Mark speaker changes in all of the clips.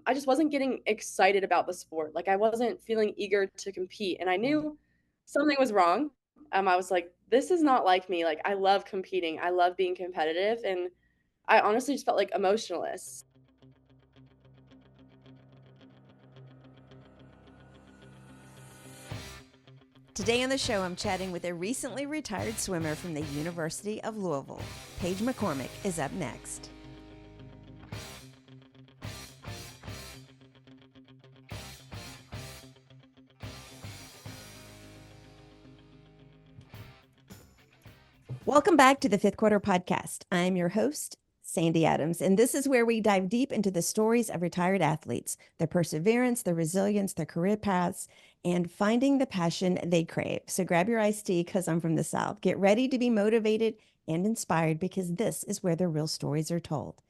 Speaker 1: I just wasn't getting excited about the sport. Like I wasn't feeling eager to compete, and I knew something was wrong. I was like, this is not like me. Like I love competing. I love being competitive, and I honestly just felt like emotionless.
Speaker 2: Today on the show, I'm chatting with a recently retired swimmer from the University of Louisville. Paige McCormick is up next. Welcome back to the Fifth Quarter Podcast. I'm your host, Sandy Adams, and this is where we dive deep into the stories of retired athletes, their perseverance, their resilience, their career paths, and finding the passion they crave. So grab your iced tea because I'm from the South. Get ready to be motivated and inspired because this is where the real stories are told.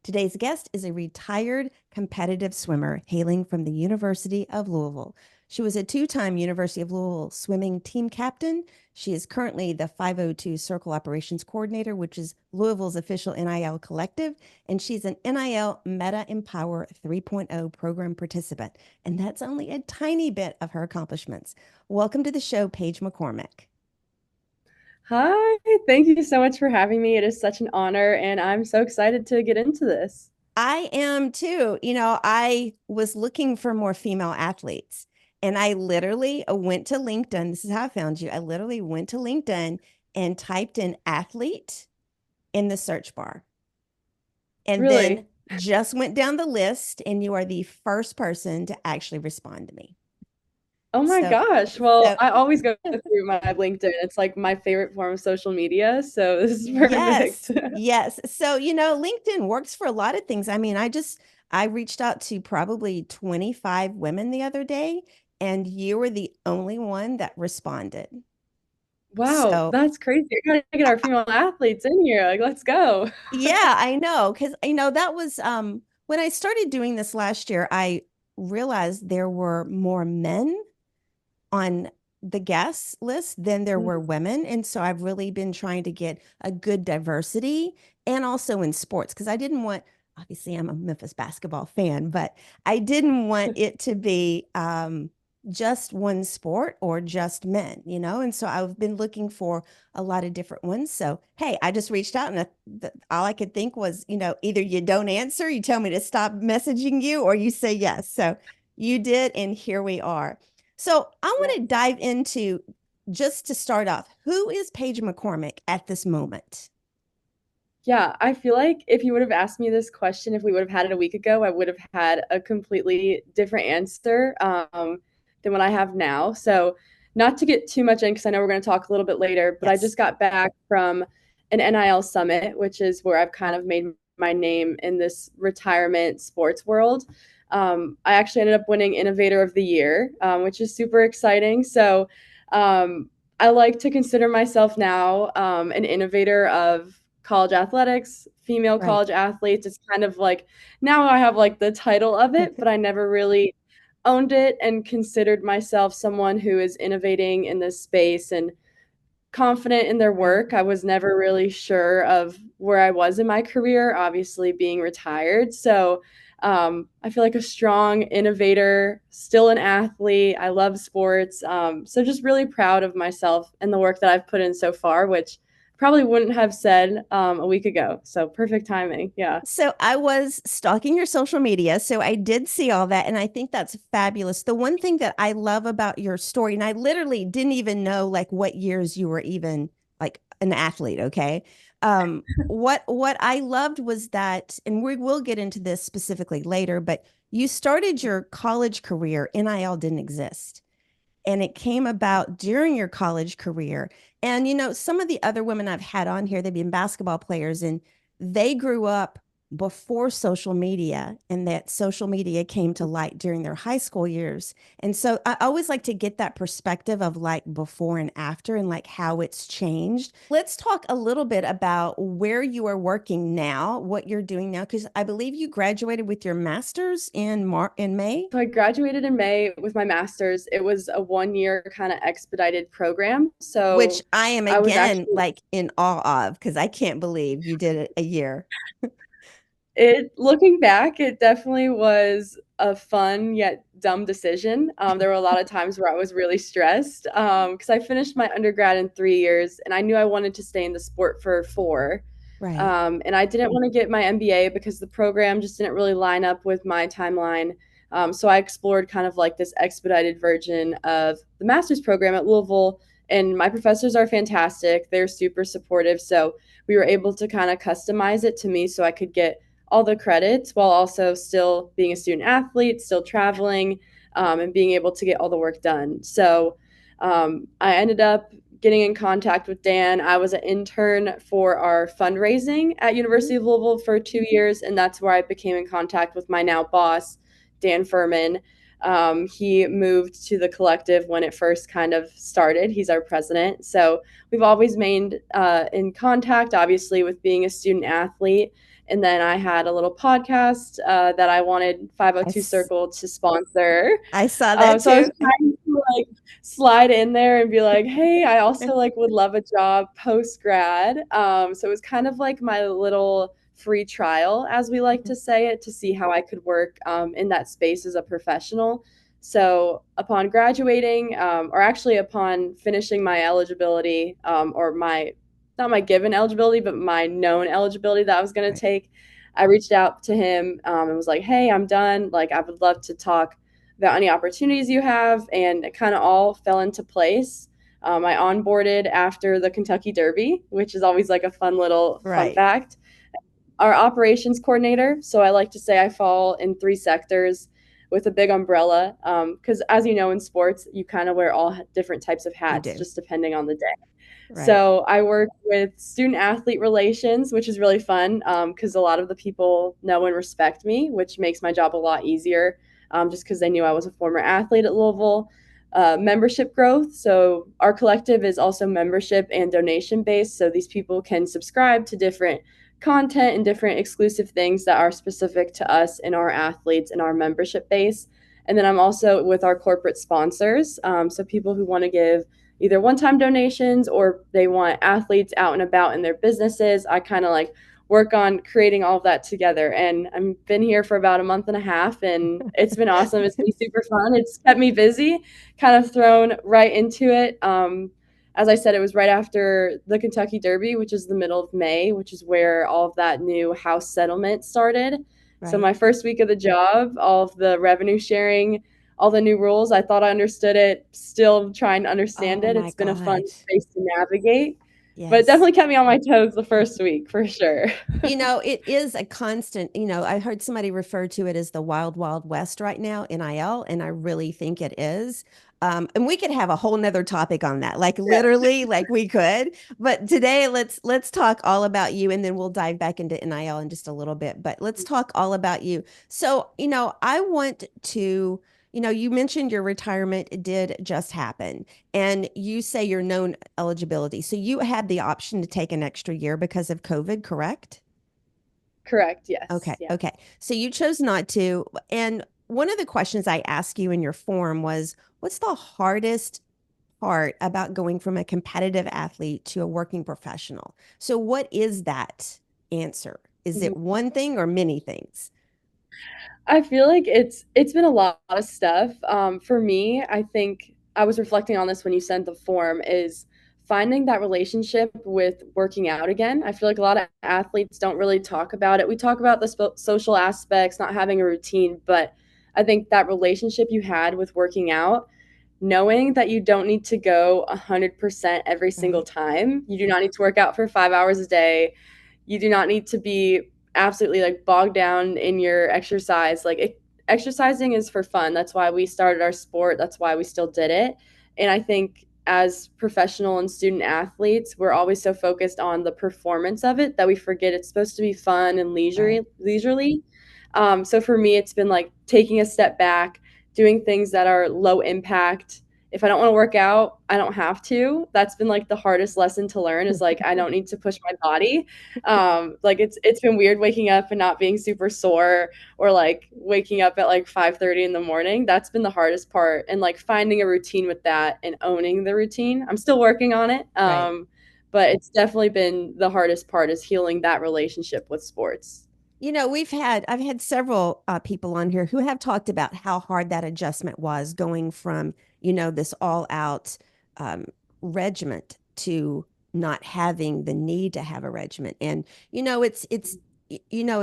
Speaker 2: Today's guest is a retired competitive swimmer hailing from the University of Louisville. She was a two-time University of Louisville swimming team captain. She is currently the 502 Circle Operations Coordinator, which is Louisville's official NIL collective, and she's an NIL Meta Empower 3.0 program participant. And that's only a tiny bit of her accomplishments. Welcome to the show, Paige McCormick.
Speaker 1: Hi, thank you so much for having me. It is such an honor, and I'm so excited to get into this.
Speaker 2: I am too. I was looking for more female athletes and I literally went to LinkedIn. This is how I found you. I literally went to LinkedIn and typed in athlete in the search bar and
Speaker 1: Really?
Speaker 2: then just went down the list and you are the first person to actually respond to me.
Speaker 1: Oh my
Speaker 2: So,
Speaker 1: gosh. Well,
Speaker 2: so
Speaker 1: I always go through my LinkedIn. It's like my favorite form of social media, so this is
Speaker 2: yes,
Speaker 1: perfect.
Speaker 2: yes. So, LinkedIn works for a lot of things. I mean, I reached out to probably 25 women the other day, and you were the only one that responded.
Speaker 1: Wow,
Speaker 2: So,
Speaker 1: that's crazy. We're gonna get our female athletes in here. Like, let's go.
Speaker 2: yeah, I know. Because, that was when I started doing this last year, I realized there were more men on the guest list than there were women. And so I've really been trying to get a good diversity and also in sports because I didn't want, obviously, I'm a Memphis basketball fan, but I didn't want it to be just one sport or just men, And so I've been looking for a lot of different ones. So, hey, I just reached out and all I could think was, either you don't answer, you tell me to stop messaging you, or you say yes. So you did, and here we are. So I want to dive into, just to start off, who is Paige McCormick at this moment?
Speaker 1: Yeah, I feel like if you would have asked me this question, if we would have had it a week ago, I would have had a completely different answer than what I have now. So, not to get too much in, because I know we're going to talk a little bit later, but I
Speaker 2: Yes.
Speaker 1: just got back from an NIL summit, which is where I've kind of made my name in this retirement sports world. I actually ended up winning Innovator of the Year, which is super exciting. So, I like to consider myself now an innovator of college athletics, female
Speaker 2: Right.
Speaker 1: college athletes. It's kind of like now I have like the title of it, but I never really owned it and considered myself someone who is innovating in this space and confident in their
Speaker 2: Right.
Speaker 1: work. I was never really sure of where I was in my career, obviously being retired. So I feel like a strong innovator, still an athlete. I love sports. So just really proud of myself and the work that I've put in so far, which probably wouldn't have said a week ago. So perfect timing. Yeah.
Speaker 2: So I was stalking your social media. So I did see all that. And I think that's fabulous. The one thing that I love about your story, and I literally didn't even know like what years you were even like an athlete. Okay. What I loved was that, and we will get into this specifically later, but you started your college career, NIL didn't exist. And it came about during your college career. And, some of the other women I've had on here, they've been basketball players and they grew up before social media, and that social media came to light during their high school years. And so I always like to get that perspective of like before and after and like how it's changed. Let's talk a little bit about where you are working now, what you're doing now, because I believe you graduated with your master's in May.
Speaker 1: So I graduated in May with my master's. It was a 1 year kind of expedited program.
Speaker 2: Which
Speaker 1: So
Speaker 2: I am
Speaker 1: I was
Speaker 2: again
Speaker 1: actually
Speaker 2: like in awe of because I can't believe you did it a year.
Speaker 1: It looking back, it definitely was a fun yet dumb decision. There were a lot of times where I was really stressed because I finished my undergrad in 3 years, and I knew I wanted to stay in the sport for four.
Speaker 2: Right.
Speaker 1: And I didn't want to get my MBA because the program just didn't really line up with my timeline. So I explored kind of like this expedited version of the master's program at Louisville. And my professors are fantastic. They're super supportive. So we were able to kind of customize it to me so I could get all the credits while also still being a student athlete, still traveling, and being able to get all the work done. So I ended up getting in contact with Dan. I was an intern for our fundraising at University of Louisville for 2 years, and that's where I became in contact with my now boss, Dan Furman. He moved to the collective when it first kind of started. He's our president. So we've always remained in contact, obviously, with being a student athlete. And then I had a little podcast that I wanted
Speaker 2: I,
Speaker 1: 502
Speaker 2: s-
Speaker 1: Circle to sponsor.
Speaker 2: I saw that
Speaker 1: So I was
Speaker 2: too.
Speaker 1: trying to like slide in there and be like, hey, I also like would love a job post grad. So it was kind of like my little free trial, as we like to say it, to see how I could work in that space as a professional. So upon graduating, or actually upon finishing my eligibility, or my not my given eligibility, but my known eligibility that I was going to
Speaker 2: Right.
Speaker 1: take, I reached out to him and was like, hey, I'm done. Like, I would love to talk about any opportunities you have. And it kind of all fell into place. I onboarded after the Kentucky Derby, which is always like a fun little fun
Speaker 2: Right.
Speaker 1: fact. Our operations coordinator. So I like to say I fall in three sectors with a big umbrella. Because as you know, in sports, you kind of wear all different types of
Speaker 2: You
Speaker 1: hats
Speaker 2: do.
Speaker 1: just depending on the day.
Speaker 2: Right.
Speaker 1: So I work with student athlete relations, which is really fun because a lot of the people know and respect me, which makes my job a lot easier just because they knew I was a former athlete at Louisville. Membership growth. So our collective is also membership and donation based. So these people can subscribe to different content and different exclusive things that are specific to us and our athletes and our membership base. And then I'm also with our corporate sponsors. So people who want to give either one-time donations or they want athletes out and about in their businesses. I kind of like work on creating all of that together. And I've been here for about a month and a half and it's been awesome. It's been super fun. It's kept me busy, kind of thrown right into it. As I said, it was right after the Kentucky Derby, which is the middle of May, which is where all of that new house settlement started. So
Speaker 2: Right.
Speaker 1: my first week of the job, all of the revenue sharing, all the new rules. I thought I understood it, still trying to understand
Speaker 2: Oh
Speaker 1: it.
Speaker 2: my
Speaker 1: It's been a fun
Speaker 2: God.
Speaker 1: space to navigate, but it
Speaker 2: Yes.
Speaker 1: definitely kept me on my toes the first week for sure.
Speaker 2: It is a constant, I heard somebody refer to it as the wild, wild west right now, NIL, and I really think it is. And we could have a whole nother topic on that, like
Speaker 1: Yeah.
Speaker 2: literally, like we could. But today, let's talk all about you, and then we'll dive back into NIL in just a little bit. But let's talk all about you. So, I want to, you mentioned your retirement did just happen, and you say your known eligibility. So you had the option to take an extra year because of COVID, correct?
Speaker 1: Correct. Yes.
Speaker 2: Okay.
Speaker 1: Yeah.
Speaker 2: Okay. So you chose not to. And one of the questions I asked you in your form was, what's the hardest part about going from a competitive athlete to a working professional? So what is that answer? Is it
Speaker 1: Mhm.
Speaker 2: one thing or many things?
Speaker 1: I feel like it's been a lot of stuff. For me, I think I was reflecting on this when you sent the form is finding that relationship with working out again. I feel like a lot of athletes don't really talk about it. We talk about the social aspects, not having a routine, but I think that relationship you had with working out, knowing that you don't need to go 100% every single
Speaker 2: Right.
Speaker 1: time. You do not need to work out for 5 hours a day. You do not need to be absolutely like bogged down in your exercise. Exercising is for fun. That's why we started our sport. That's why we still did it. And I think as professional and student athletes, we're always so focused on the performance of it that we forget it's supposed to be fun and
Speaker 2: Right.
Speaker 1: leisurely. So for me, it's been like taking a step back, doing things that are low impact. If I don't want to work out, I don't have to. That's been like the hardest lesson to learn is like I don't need to push my body. Like it's been weird waking up and not being super sore or like waking up at like 5:30 in the morning. That's been the hardest part and like finding a routine with that and owning the routine. I'm still working on it.
Speaker 2: Right.
Speaker 1: But it's definitely been the hardest part is healing that relationship with sports.
Speaker 2: I've had several people on here who have talked about how hard that adjustment was going from, this all out um, regiment to not having the need to have a regiment. And,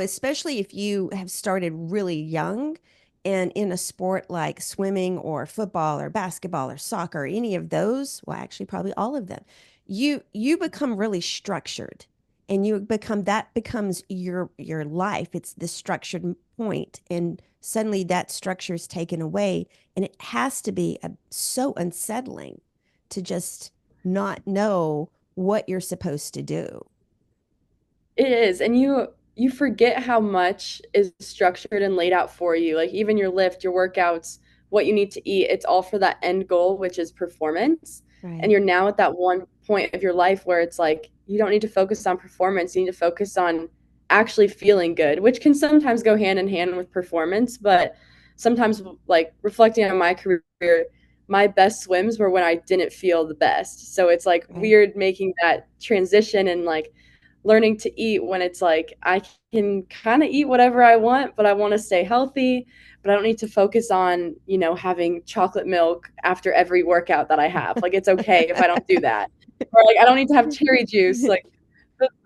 Speaker 2: especially if you have started really young and in a sport like swimming or football or basketball or soccer, any of those, well, actually, probably all of them, you become really structured and you become that becomes your life. It's the structured point, and suddenly that structure is taken away, and it has to be so unsettling to just not know what you're supposed to do.
Speaker 1: It is, and you forget how much is structured and laid out for you. Like even your lift, your workouts, what you need to eat, it's all for that end goal, which is performance. And
Speaker 2: Right.
Speaker 1: you're now at that one point of your life where it's like you don't need to focus on performance, you need to focus on actually feeling good, which can sometimes go hand in hand with performance, but sometimes like reflecting on my career, my best swims were when I didn't feel the best. So it's like
Speaker 2: Right.
Speaker 1: weird making that transition and like learning to eat when it's like I can kind of eat whatever I want, but I want to stay healthy, but I don't need to focus on, having chocolate milk after every workout that I have. Like it's okay if I don't do that. Or like I don't need to have cherry juice. Like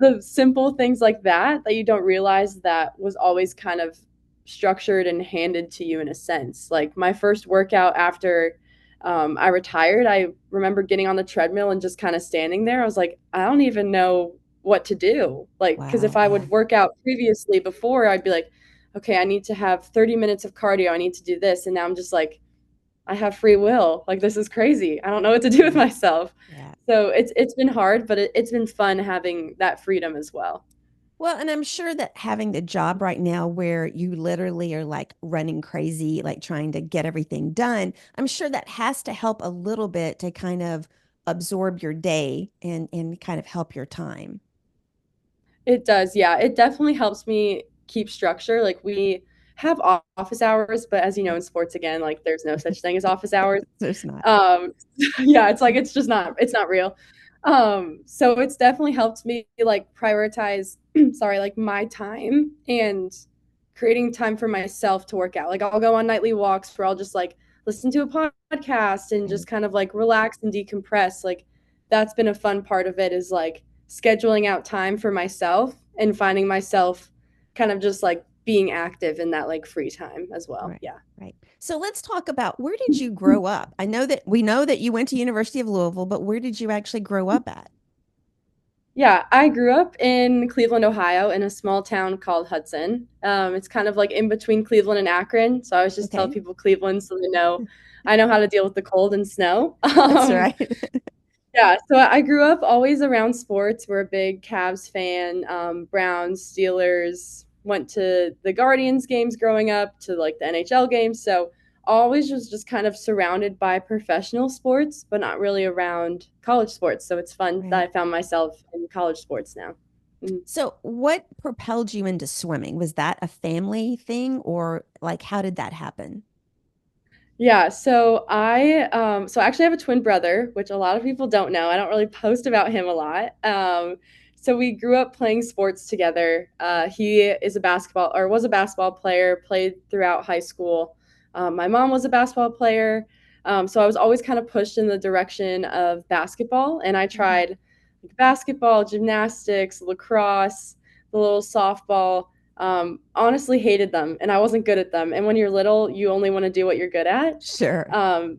Speaker 1: the simple things like that that you don't realize that was always kind of structured and handed to you in a sense. Like my first workout after I retired, I remember getting on the treadmill and just kind of standing there. I was like, I don't even know what to do. Like, because if
Speaker 2: Wow.
Speaker 1: I
Speaker 2: Yeah.
Speaker 1: would work out previously before, I'd be like, okay, I need to have 30 minutes of cardio. I need to do this. And now I'm just like, I have free will. Like, this is crazy. I don't know what to do with
Speaker 2: Yeah.
Speaker 1: myself.
Speaker 2: Yeah.
Speaker 1: So it's been hard, but it's been fun having that freedom as well.
Speaker 2: Well, and I'm sure that having the job right now where you literally are like running crazy, like trying to get everything done, I'm sure that has to help a little bit to kind of absorb your day and kind of help your time.
Speaker 1: It does, yeah. It definitely helps me keep structure. Like we have office hours, but as you know, in sports again, like there's no such thing as office hours.
Speaker 2: There's not.
Speaker 1: Um, yeah, it's like it's not real. So it's definitely helped me like prioritize, sorry, like my time and creating time for myself to work out. Like I'll go on nightly walks where I'll just like listen to a podcast and
Speaker 2: Right.
Speaker 1: just kind of like relax and decompress. Like that's been a fun part of it is like scheduling out time for myself and finding myself kind of just like being active in that like free time as well.
Speaker 2: Right.
Speaker 1: Yeah.
Speaker 2: Right. So let's talk about, where did you grow up? I know that we know that you went to University of Louisville, but where did you actually grow up at?
Speaker 1: Yeah, I grew up in Cleveland, Ohio, in a small town called Hudson. It's kind of like in between Cleveland and Akron. So I always just tell
Speaker 2: Okay.
Speaker 1: people Cleveland so they know I know how to deal with the cold and snow.
Speaker 2: That's right.
Speaker 1: Yeah, so I grew up always around sports. We're a big Cavs fan, Browns, Steelers. Went to the Guardians games growing up, to like the NHL games. So always was just kind of surrounded by professional sports, but not really around college sports. So it's fun that
Speaker 2: Right.
Speaker 1: I found myself in college sports now. Mhm.
Speaker 2: So what propelled you into swimming? Was that a family thing, or like how did that happen?
Speaker 1: Yeah, so I actually have a twin brother, which a lot of people don't know. I don't really post about him a lot. So we grew up playing sports together. He is a basketball or was a basketball player, played throughout high school. My mom was a basketball player. So I was always kind of pushed in the direction of basketball, and I
Speaker 2: Mhm.
Speaker 1: tried like, basketball, gymnastics, lacrosse, the little softball. Honestly hated them and I wasn't good at them. And when you're little, you only want to do what you're good at.
Speaker 2: Sure.
Speaker 1: Um,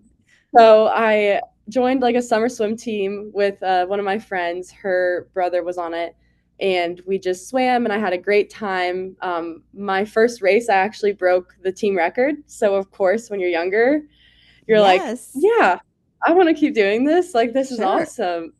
Speaker 1: so I joined like a summer swim team with one of my friends. Her brother was on it, and we just swam, and I had a great time. My first race, I actually broke the team record. So of course, when you're younger, you're like,
Speaker 2: Yes.
Speaker 1: yeah, I want to keep doing this. Like this is
Speaker 2: Sure.
Speaker 1: awesome.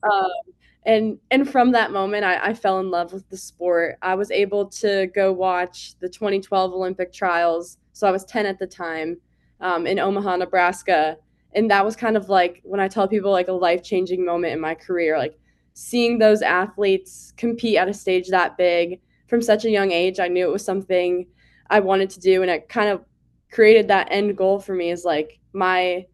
Speaker 1: And from that moment, I fell in love with the sport. I was able to go watch the 2012 Olympic trials. So I was 10 at the time, in Omaha, Nebraska. And that was kind of like when I tell people like a life changing moment in my career, like seeing those athletes compete at a stage that big from such a young age. I knew it was something I wanted to do. And it kind of created that end goal for me is like my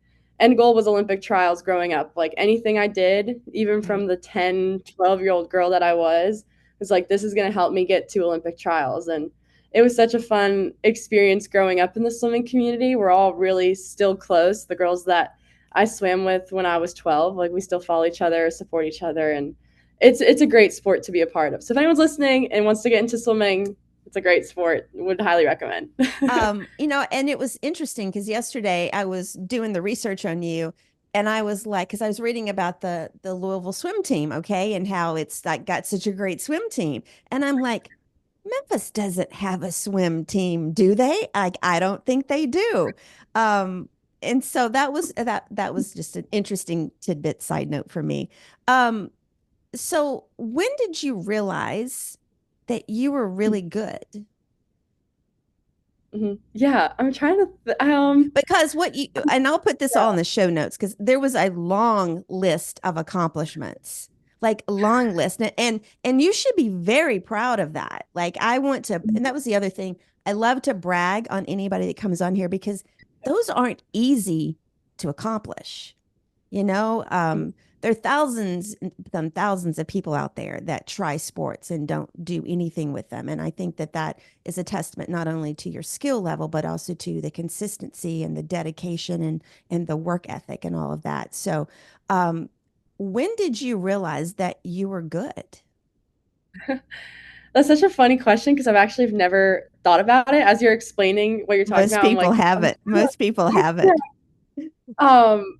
Speaker 1: end goal was Olympic trials growing up. Like anything I did, even
Speaker 2: Right.
Speaker 1: from the 10, 12-year-old girl that I was like, this is going to help me get to Olympic trials. And it was such a fun experience growing up in the swimming community. We're all really still close. The girls that I swam with when I was 12, like we still follow each other, support each other, and it's a great sport to be a part of. So if anyone's listening and wants to get into swimming, it's a great sport. Would highly recommend.
Speaker 2: And it was interesting because yesterday I was doing the research on you and I was like, because I was reading about the Louisville swim team, okay, and how it's like got such a great swim team. And I'm like, Memphis doesn't have a swim team, do they? Like, I don't think they do. Um, and so that was just an interesting tidbit side note for me. Um, so when did you realize that you were really good?
Speaker 1: Yeah, I'm trying to.
Speaker 2: Because what you, and I'll put this all in
Speaker 1: Yeah.
Speaker 2: the show notes because there was a long list of accomplishments, like a long list. And you should be very proud of that. Like I want to, and that was the other thing. I love to brag on anybody that comes on here because those aren't easy to accomplish. You know, there are thousands and thousands of people out there that try sports and don't do anything with them. And I think that that is a testament not only to your skill level, but also to the consistency and the dedication and the work ethic and all of that. So, um, when did you realize that you were good?
Speaker 1: That's such a funny question because I've actually never thought about it. As you're explaining what you're talking
Speaker 2: Most
Speaker 1: about, I'm
Speaker 2: people
Speaker 1: like,
Speaker 2: have it. Most people have it.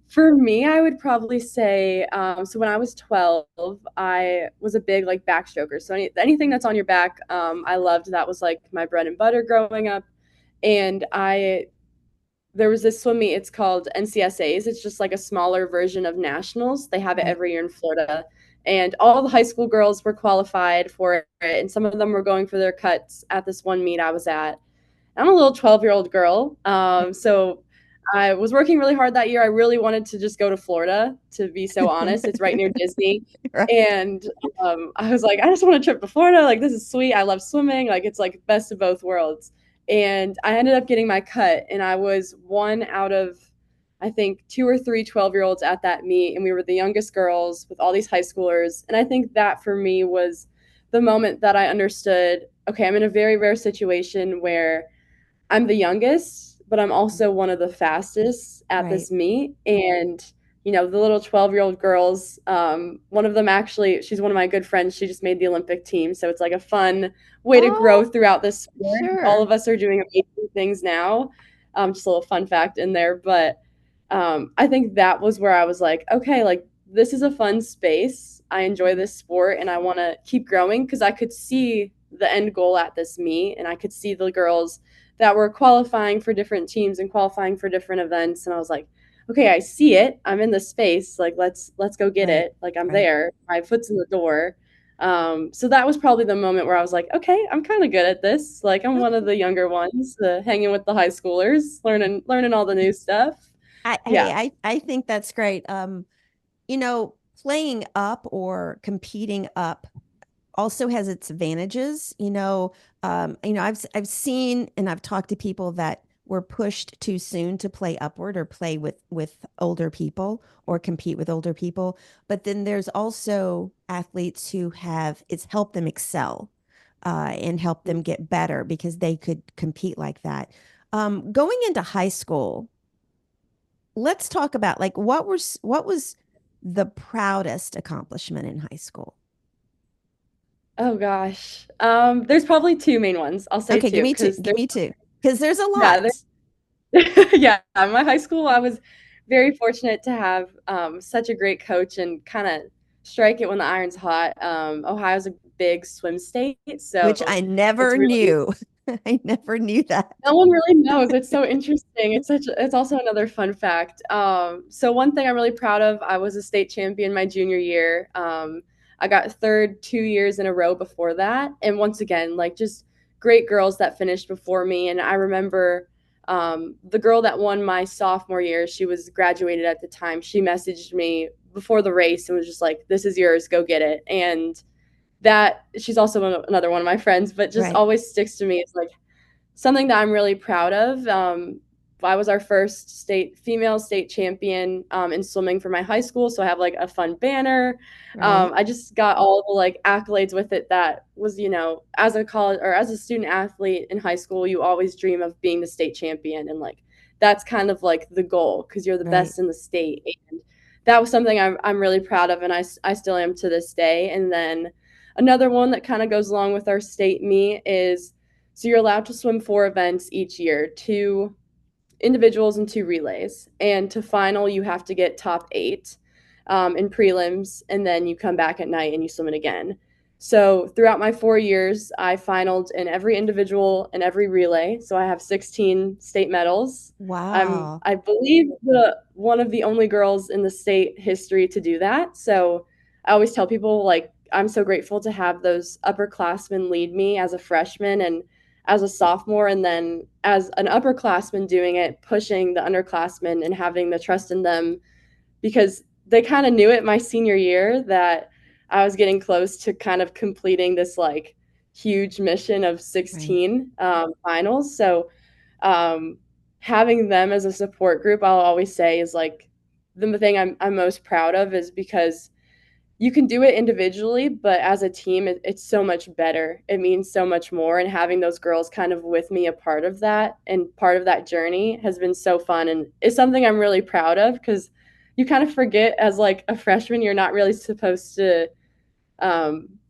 Speaker 1: For me, I would probably say, so when I was 12, I was a big like backstroker. So anything that's on your back, I loved. That was like my bread and butter growing up. And there was this swim meet. It's called NCSA's. It's just like a smaller version of nationals. They have it
Speaker 2: Right.
Speaker 1: every year in Florida, and all the high school girls were qualified for it, and some of them were going for their cuts at this one meet I was at. I'm a little 12-year-old girl, so I was working really hard that year. I really wanted to just go to Florida, to be so honest. It's right near Disney.
Speaker 2: Right.
Speaker 1: And I was like, I just want a trip to Florida. Like, this is sweet. I love swimming. Like, it's like best of both worlds. And I ended up getting my cut, and I was one out of, I think, two or three 12-year-olds at that meet. And we were the youngest girls with all these high schoolers. And I think that for me was the moment that I understood, okay, I'm in a very rare situation where I'm the youngest, but I'm also one of the fastest at
Speaker 2: Right.
Speaker 1: this meet. And, the little 12-year-old girls, one of them actually, she's one of my good friends. She just made the Olympic team. So it's like a fun way to grow
Speaker 2: Oh,
Speaker 1: throughout this sport. All
Speaker 2: sure.
Speaker 1: of us are doing amazing things now. Just a little fun fact in there. But I think that was where I was like, okay, like this is a fun space. I enjoy this sport and I want to keep growing because I could see the end goal at this meet and I could see the girls that were qualifying for different teams and qualifying for different events. And I was like, okay, I see it. I'm in the space. Like let's go get
Speaker 2: Right.
Speaker 1: it. Like I'm
Speaker 2: Right.
Speaker 1: there. My foot's in the door. So that was probably the moment where I was like, okay, I'm kind of good at this. Like I'm one of the younger ones, hanging with the high schoolers, learning all the new stuff.
Speaker 2: Hey,
Speaker 1: Yeah.
Speaker 2: I think that's great. Playing up or competing up also has its advantages. I've seen and I've talked to people that were pushed too soon to play upward or play with older people or compete with older people. But then there's also athletes who have it's helped them excel and help them get better because they could compete like that. Going into high school, let's talk about like what was the proudest accomplishment in high school?
Speaker 1: Oh gosh. There's probably two main ones. I'll say
Speaker 2: Okay, give
Speaker 1: two
Speaker 2: me two.
Speaker 1: because
Speaker 2: Give
Speaker 1: there's
Speaker 2: me two. Because there's a
Speaker 1: yeah,
Speaker 2: lot.
Speaker 1: yeah, my high school, I was very fortunate to have such a great coach and kind of strike it when the iron's hot. Ohio's a big swim state,
Speaker 2: Which
Speaker 1: so
Speaker 2: I
Speaker 1: it's
Speaker 2: never
Speaker 1: really
Speaker 2: knew. I never knew that.
Speaker 1: no one really knows. It's so interesting. It's also another fun fact. So one thing I'm really proud of, I was a state champion my junior year. I got third 2 years in a row before that, and once again, like just great girls that finished before me. And I remember the girl that won my sophomore year. She was graduated at the time. She messaged me before the race and was just like, "This is yours. Go get it." And that she's also another one of my friends, but just
Speaker 2: Right.
Speaker 1: always sticks to me. It's like something that I'm really proud of. I was our first female state champion in swimming for my high school. So I have like a fun banner.
Speaker 2: Right.
Speaker 1: I just got all the like accolades with it. That was, as a college or as a student athlete in high school, you always dream of being the state champion. And like, that's kind of like the goal because you're the
Speaker 2: Right.
Speaker 1: best in the state. And that was something I'm really proud of. And I still am to this day. And then another one that kind of goes along with our state meet is so you're allowed to swim 4 events each year, two individuals and two relays. And to final, you have to get top eight in prelims, and then you come back at night and you swim it again. So throughout my 4 years, I finaled in every individual and every relay. So I have 16 state medals.
Speaker 2: Wow.
Speaker 1: I believe the one of the only girls in the state history to do that. So I always tell people like I'm so grateful to have those upperclassmen lead me as a freshman and as a sophomore, and then as an upperclassman doing it, pushing the underclassmen and having the trust in them because they kind of knew it my senior year that I was getting close to kind of completing this like huge mission of
Speaker 2: Right.
Speaker 1: 16 finals. So um, having them as a support group, I'll always say is like the thing I'm most proud of is because you can do it individually, but as a team, it's so much better. It means so much more. And having those girls kind of with me, a part of that and part of that journey has been so fun. And it's something I'm really proud of because you kind of forget as like a freshman, you're not really supposed to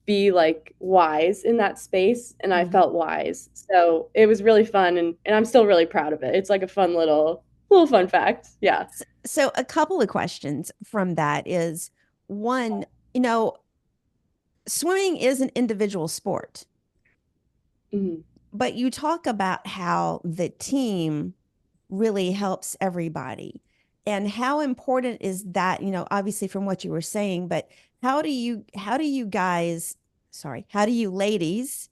Speaker 1: be like wise in that space. And I
Speaker 2: Mhm.
Speaker 1: felt wise. So it was really fun. And I'm still really proud of it. It's like a fun little fun fact. Yeah.
Speaker 2: So a couple of questions from that is one, you know, swimming is an individual sport,
Speaker 1: Mhm.
Speaker 2: but you talk about how the team really helps everybody. And how important is that, obviously from what you were saying, but how do you guys, sorry, how do you ladies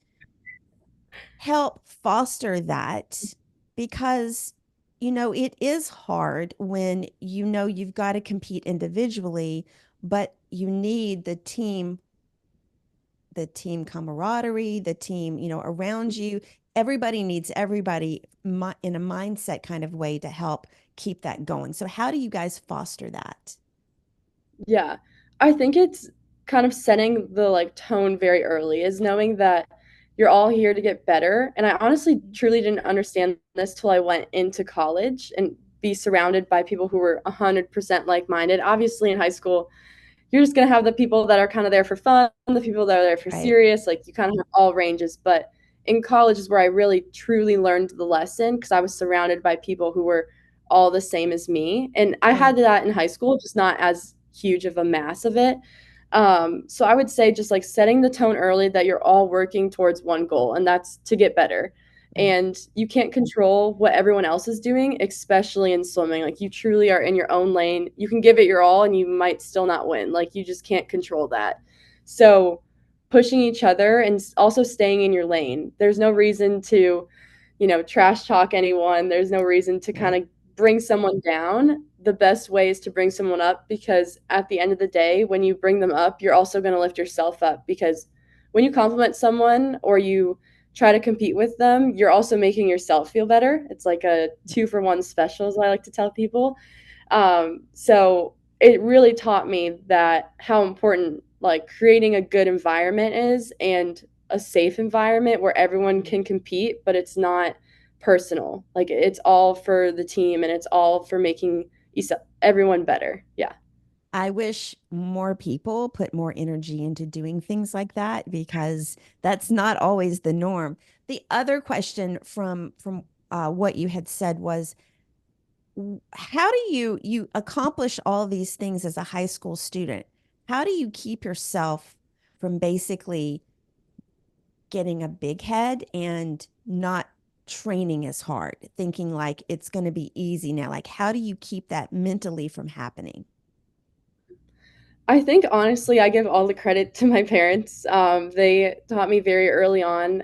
Speaker 2: help foster that? Because it is hard when you've got to compete individually, but you need the team camaraderie, the team, around you. Everybody needs everybody in a mindset kind of way to help keep that going. So how do you guys foster that?
Speaker 1: Yeah. I think it's kind of setting the like tone very early is knowing that you're all here to get better. And I honestly truly didn't understand this till I went into college and be surrounded by people who were 100% like-minded. Obviously in high school, you're just going to have the people that are kind of there for fun, the people that are there for
Speaker 2: Right.
Speaker 1: serious, like you kind of have all ranges, but in college is where I really truly learned the lesson because I was surrounded by people who were all the same as me. And I
Speaker 2: Right.
Speaker 1: had that in high school, just not as huge of a mass of it. So I would say just like setting the tone early that you're all working towards one goal, and that's to get better.
Speaker 2: Right.
Speaker 1: And you can't control what everyone else is doing, especially in swimming. Like you truly are in your own lane. You can give it your all and you might still not win. Like you just can't control that. So pushing each other and also staying in your lane. There's no reason to, trash talk anyone. There's no reason to kind
Speaker 2: Right.
Speaker 1: of bring someone down. The best way is to bring someone up because at the end of the day, when you bring them up, you're also going to lift yourself up because when you compliment someone or you try to compete with them, you're also making yourself feel better. It's like a 2-for-1 special, as I like to tell people. So it really taught me that how important like creating a good environment is and a safe environment where everyone can compete, but it's not personal. Like it's all for the team and it's all for making everyone better. Yeah.
Speaker 2: I wish more people put more energy into doing things like that because that's not always the norm. The other question from what you had said was, how do you accomplish all these things as a high school student? How do you keep yourself from basically getting a big head and not training as hard, thinking like it's going to be easy now? Like, how do you keep that mentally from happening?
Speaker 1: I think honestly, I give all the credit to my parents. They taught me very early on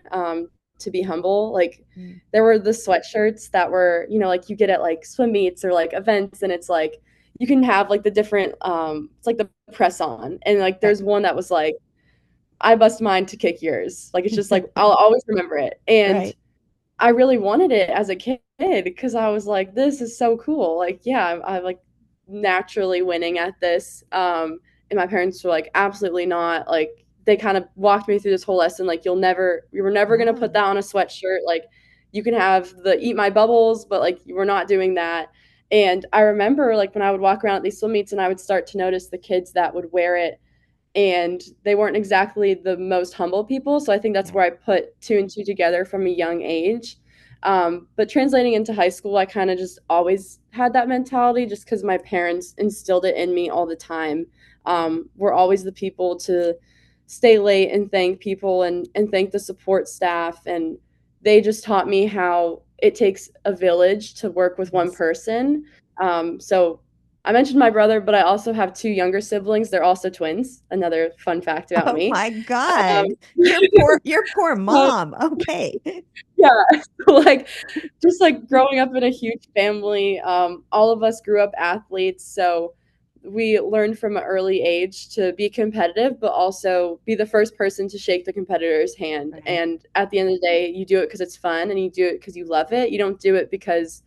Speaker 1: to be humble. Like,
Speaker 2: Mm.
Speaker 1: there were the sweatshirts that were, like you get at like swim meets or like events, and it's like you can have like the different, it's like the press on, and like
Speaker 2: Right.
Speaker 1: there's one that was like, I bust mine to kick yours. Like, it's just like I'll always remember it. And
Speaker 2: Right.
Speaker 1: I really wanted it as a kid, did because I was like, this is so cool. Like, yeah, I'm like naturally winning at this. And my parents were like, absolutely not. Like, they kind of walked me through this whole lesson. Like, you were never gonna put
Speaker 2: Oh,
Speaker 1: that on a sweatshirt. Like, you can have the eat my bubbles, but like, we're not doing that. And I remember like when I would walk around at these swim meets and I would start to notice the kids that would wear it and they weren't exactly the most humble people. So I think that's
Speaker 2: yeah.
Speaker 1: where I put two and two together from a young age. But translating into high school, I kind of just always had that mentality just because my parents instilled it in me all the time. We're always the people to stay late and thank people and thank the support staff. And they just taught me how it takes a village to work with one
Speaker 2: Yes.
Speaker 1: person. So I mentioned my brother, but I also have two younger siblings. They're also twins. Another fun fact about
Speaker 2: Oh
Speaker 1: me.
Speaker 2: my
Speaker 1: Um,
Speaker 2: God. Your poor
Speaker 1: so
Speaker 2: mom. Okay.
Speaker 1: yeah, like just like growing up in a huge family, all of us grew up athletes, so we learned from an early age to be competitive, but also be the first person to shake the competitor's hand.
Speaker 2: Right.
Speaker 1: And at the end of the day, you do it because it's fun and you do it because you love it. You don't do it because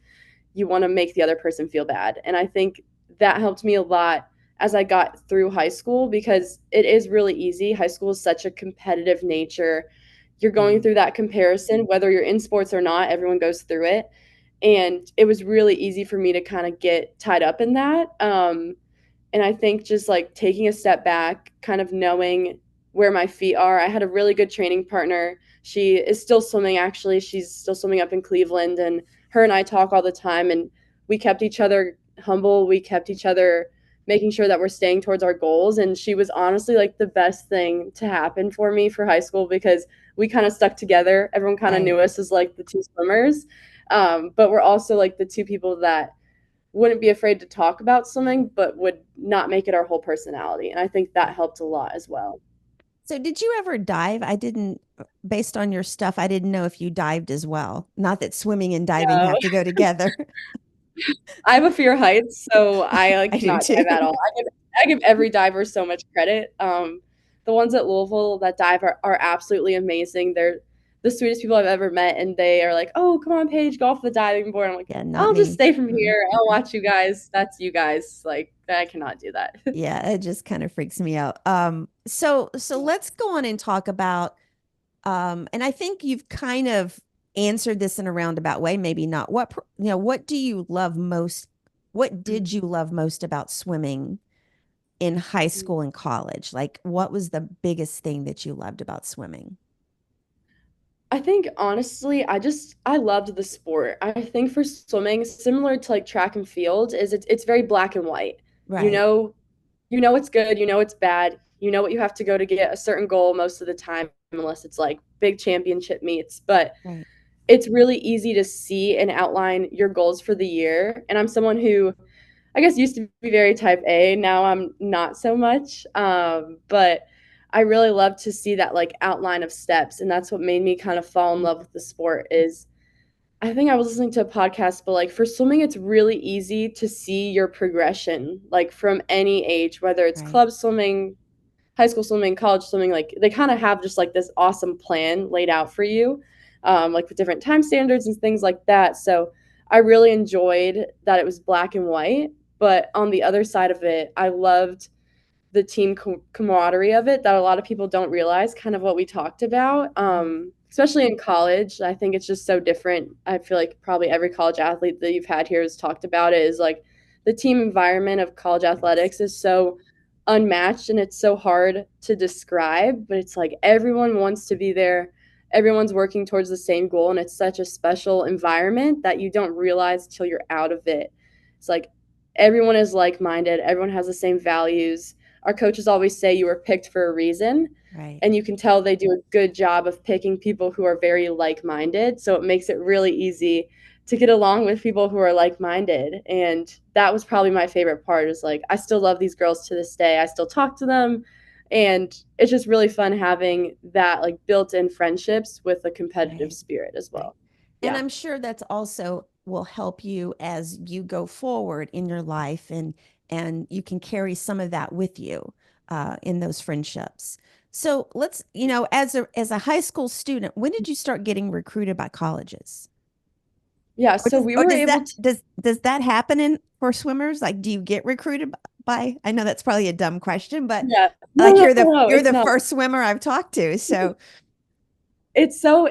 Speaker 1: you want to make the other person feel bad. And I think that helped me a lot as I got through high school because it is really easy. High school is such a competitive nature. You're going
Speaker 2: Mm.
Speaker 1: through that comparison, whether you're in sports or not, everyone goes through it. And it was really easy for me to kind of get tied up in that. And I think just like taking a step back, kind of knowing where my feet are. I had a really good training partner. She is still swimming, actually. She's still swimming up in Cleveland. And her and I talk all the time. And we kept each other humble. We kept each other making sure that we're staying towards our goals. And she was honestly like the best thing to happen for me for high school because we kind of stuck together. Everyone kind of
Speaker 2: Right.
Speaker 1: knew us as like the two swimmers. But we're also like the two people that wouldn't be afraid to talk about swimming, but would not make it our whole personality. And I think that helped a lot as well.
Speaker 2: So did you ever dive? I didn't, based on your stuff, I didn't know if you dived as well. Not that swimming and diving
Speaker 1: No,
Speaker 2: have to go together.
Speaker 1: I have a fear of heights, so I like
Speaker 2: I do
Speaker 1: cannot
Speaker 2: too.
Speaker 1: dive at all. I give every diver so much credit. The ones at Louisville that dive are absolutely amazing. They're the sweetest people I've ever met, and they are like, "Oh, come on, Paige, go off the diving board." I'm like,
Speaker 2: Yeah, not
Speaker 1: "I'll just
Speaker 2: me.
Speaker 1: stay from
Speaker 2: Mm.
Speaker 1: here. I'll watch you guys. That's you guys." Like I cannot do that.
Speaker 2: Yeah, it just kind of freaks me out. So let's go on and talk about and I think you've kind of answered this in a roundabout way, maybe not. What do you love most? What did you love most about swimming in high school and college? Like, what was the biggest thing that you loved about swimming?
Speaker 1: I think honestly, I loved the sport. I think for swimming, similar to like track and field, is it's very black and white. You
Speaker 2: Right,
Speaker 1: know, you know it's good, you know it's bad, you know what you have to go to get a certain goal most of the time, unless it's like big championship meets. But
Speaker 2: right,
Speaker 1: it's really easy to see and outline your goals for the year. And I'm someone who I guess used to be very type A. Now I'm not so much. But I really love to see that like outline of steps, and that's what made me kind of fall in love with the sport. Is I think I was listening to a podcast, but like for swimming, it's really easy to see your progression, like from any age, whether it's
Speaker 2: right.
Speaker 1: club swimming, high school swimming, college swimming. Like they kind of have just like this awesome plan laid out for you, like with different time standards and things like that. So I really enjoyed that it was black and white. But on the other side of it, I loved the team camaraderie of it that a lot of people don't realize, kind of what we talked about,
Speaker 2: Mhm.
Speaker 1: especially in college. I think it's just so different. I feel like probably every college athlete that you've had here has talked about it, is like the team environment of college
Speaker 2: Yes.
Speaker 1: athletics is so unmatched and it's so hard to describe, but it's like everyone wants to be there. Everyone's working towards the same goal, and it's such a special environment that you don't realize till you're out of it. It's like everyone is like minded, everyone has the same values. Our coaches always say you were picked for a reason,
Speaker 2: Right.
Speaker 1: and you can tell they do a good job of picking people who are very like minded. So it makes it really easy to get along with people who are like minded. And that was probably my favorite part, is like I still love these girls to this day. I still talk to them. And it's just really fun having that like built in friendships with a competitive
Speaker 2: Right.
Speaker 1: spirit as
Speaker 2: Right.
Speaker 1: well.
Speaker 2: And
Speaker 1: Yeah.
Speaker 2: I'm sure that's also will help you as you go forward in your life and you can carry some of that with you in those friendships. So let's, as a high school student, when did you start getting recruited by colleges?
Speaker 1: Yeah,
Speaker 2: Or
Speaker 1: so we were
Speaker 2: does
Speaker 1: able
Speaker 2: that
Speaker 1: to.
Speaker 2: does that happen in for swimmers? Like, do you get recruited by? I know that's probably a dumb question, but
Speaker 1: Yeah. No,
Speaker 2: like
Speaker 1: no, no,
Speaker 2: you're
Speaker 1: it's
Speaker 2: the
Speaker 1: not.
Speaker 2: first swimmer I've talked to. So
Speaker 1: It's so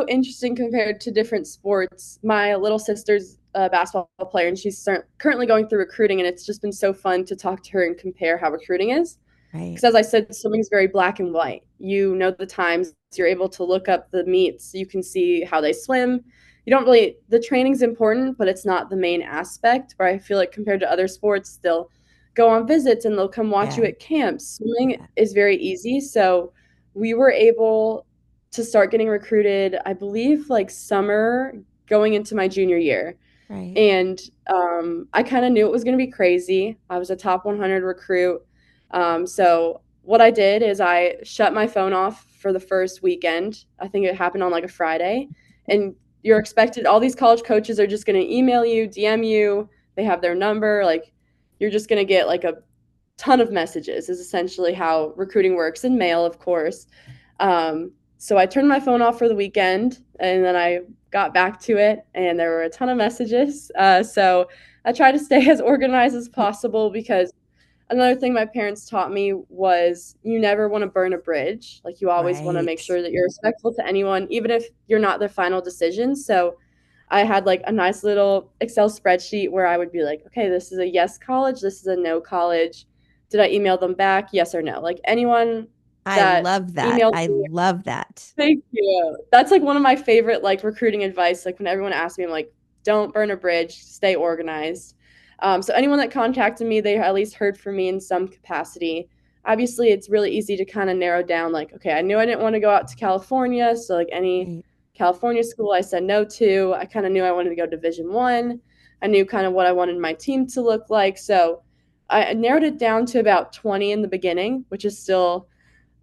Speaker 1: interesting compared to different sports. My little sister's a basketball player, and she's currently going through recruiting, and it's just been so fun to talk to her and compare how recruiting is.
Speaker 2: right.
Speaker 1: Because as I said, swimming is very black and white. You know the times, you're able to look up the meets, you can see how they swim. You don't really, the training's important, but it's not the main aspect. Where I feel like compared to other sports, they'll go on visits and they'll come watch you
Speaker 2: Yeah.
Speaker 1: at camps. Swimming
Speaker 2: Yeah.
Speaker 1: is very easy. So we were able to start getting recruited, I believe, like summer going into my junior year.
Speaker 2: Right.
Speaker 1: And I kind of knew it was going to be crazy. I was a top 100 recruit. So what I did is I shut my phone off for the first weekend. I think it happened on like a Friday. And you're expected, all these college coaches are just going to email you, DM you. They have their number. Like you're just going to get like a ton of messages, is essentially how recruiting works, in mail, of course. So I turned my phone off for the weekend and then I got back to it and there were a ton of messages. So I try to stay as organized as possible because another thing my parents taught me was you never want to burn a bridge. Like you always want to make
Speaker 2: Right.
Speaker 1: sure that you're respectful to anyone, even if you're not their final decision. So I had like a nice little Excel spreadsheet where I would be like, okay, this is a yes college, this is a no college. Did I email them back? Yes or no? Like anyone
Speaker 2: I
Speaker 1: that
Speaker 2: love that.
Speaker 1: emailed
Speaker 2: I
Speaker 1: me.
Speaker 2: love that.
Speaker 1: Thank you. That's like one of my favorite like recruiting advice. Like when everyone asks me, I'm like, don't burn a bridge, stay organized. So anyone that contacted me, they at least heard from me in some capacity. Obviously, it's really easy to kind of narrow down. Like, okay, I knew I didn't want to go out to California, so like any
Speaker 2: Right.
Speaker 1: California school, I said no to. I kind of knew I wanted to go Division One. I knew kind of what I wanted my team to look like. So I narrowed it down to about 20 in the beginning, which is still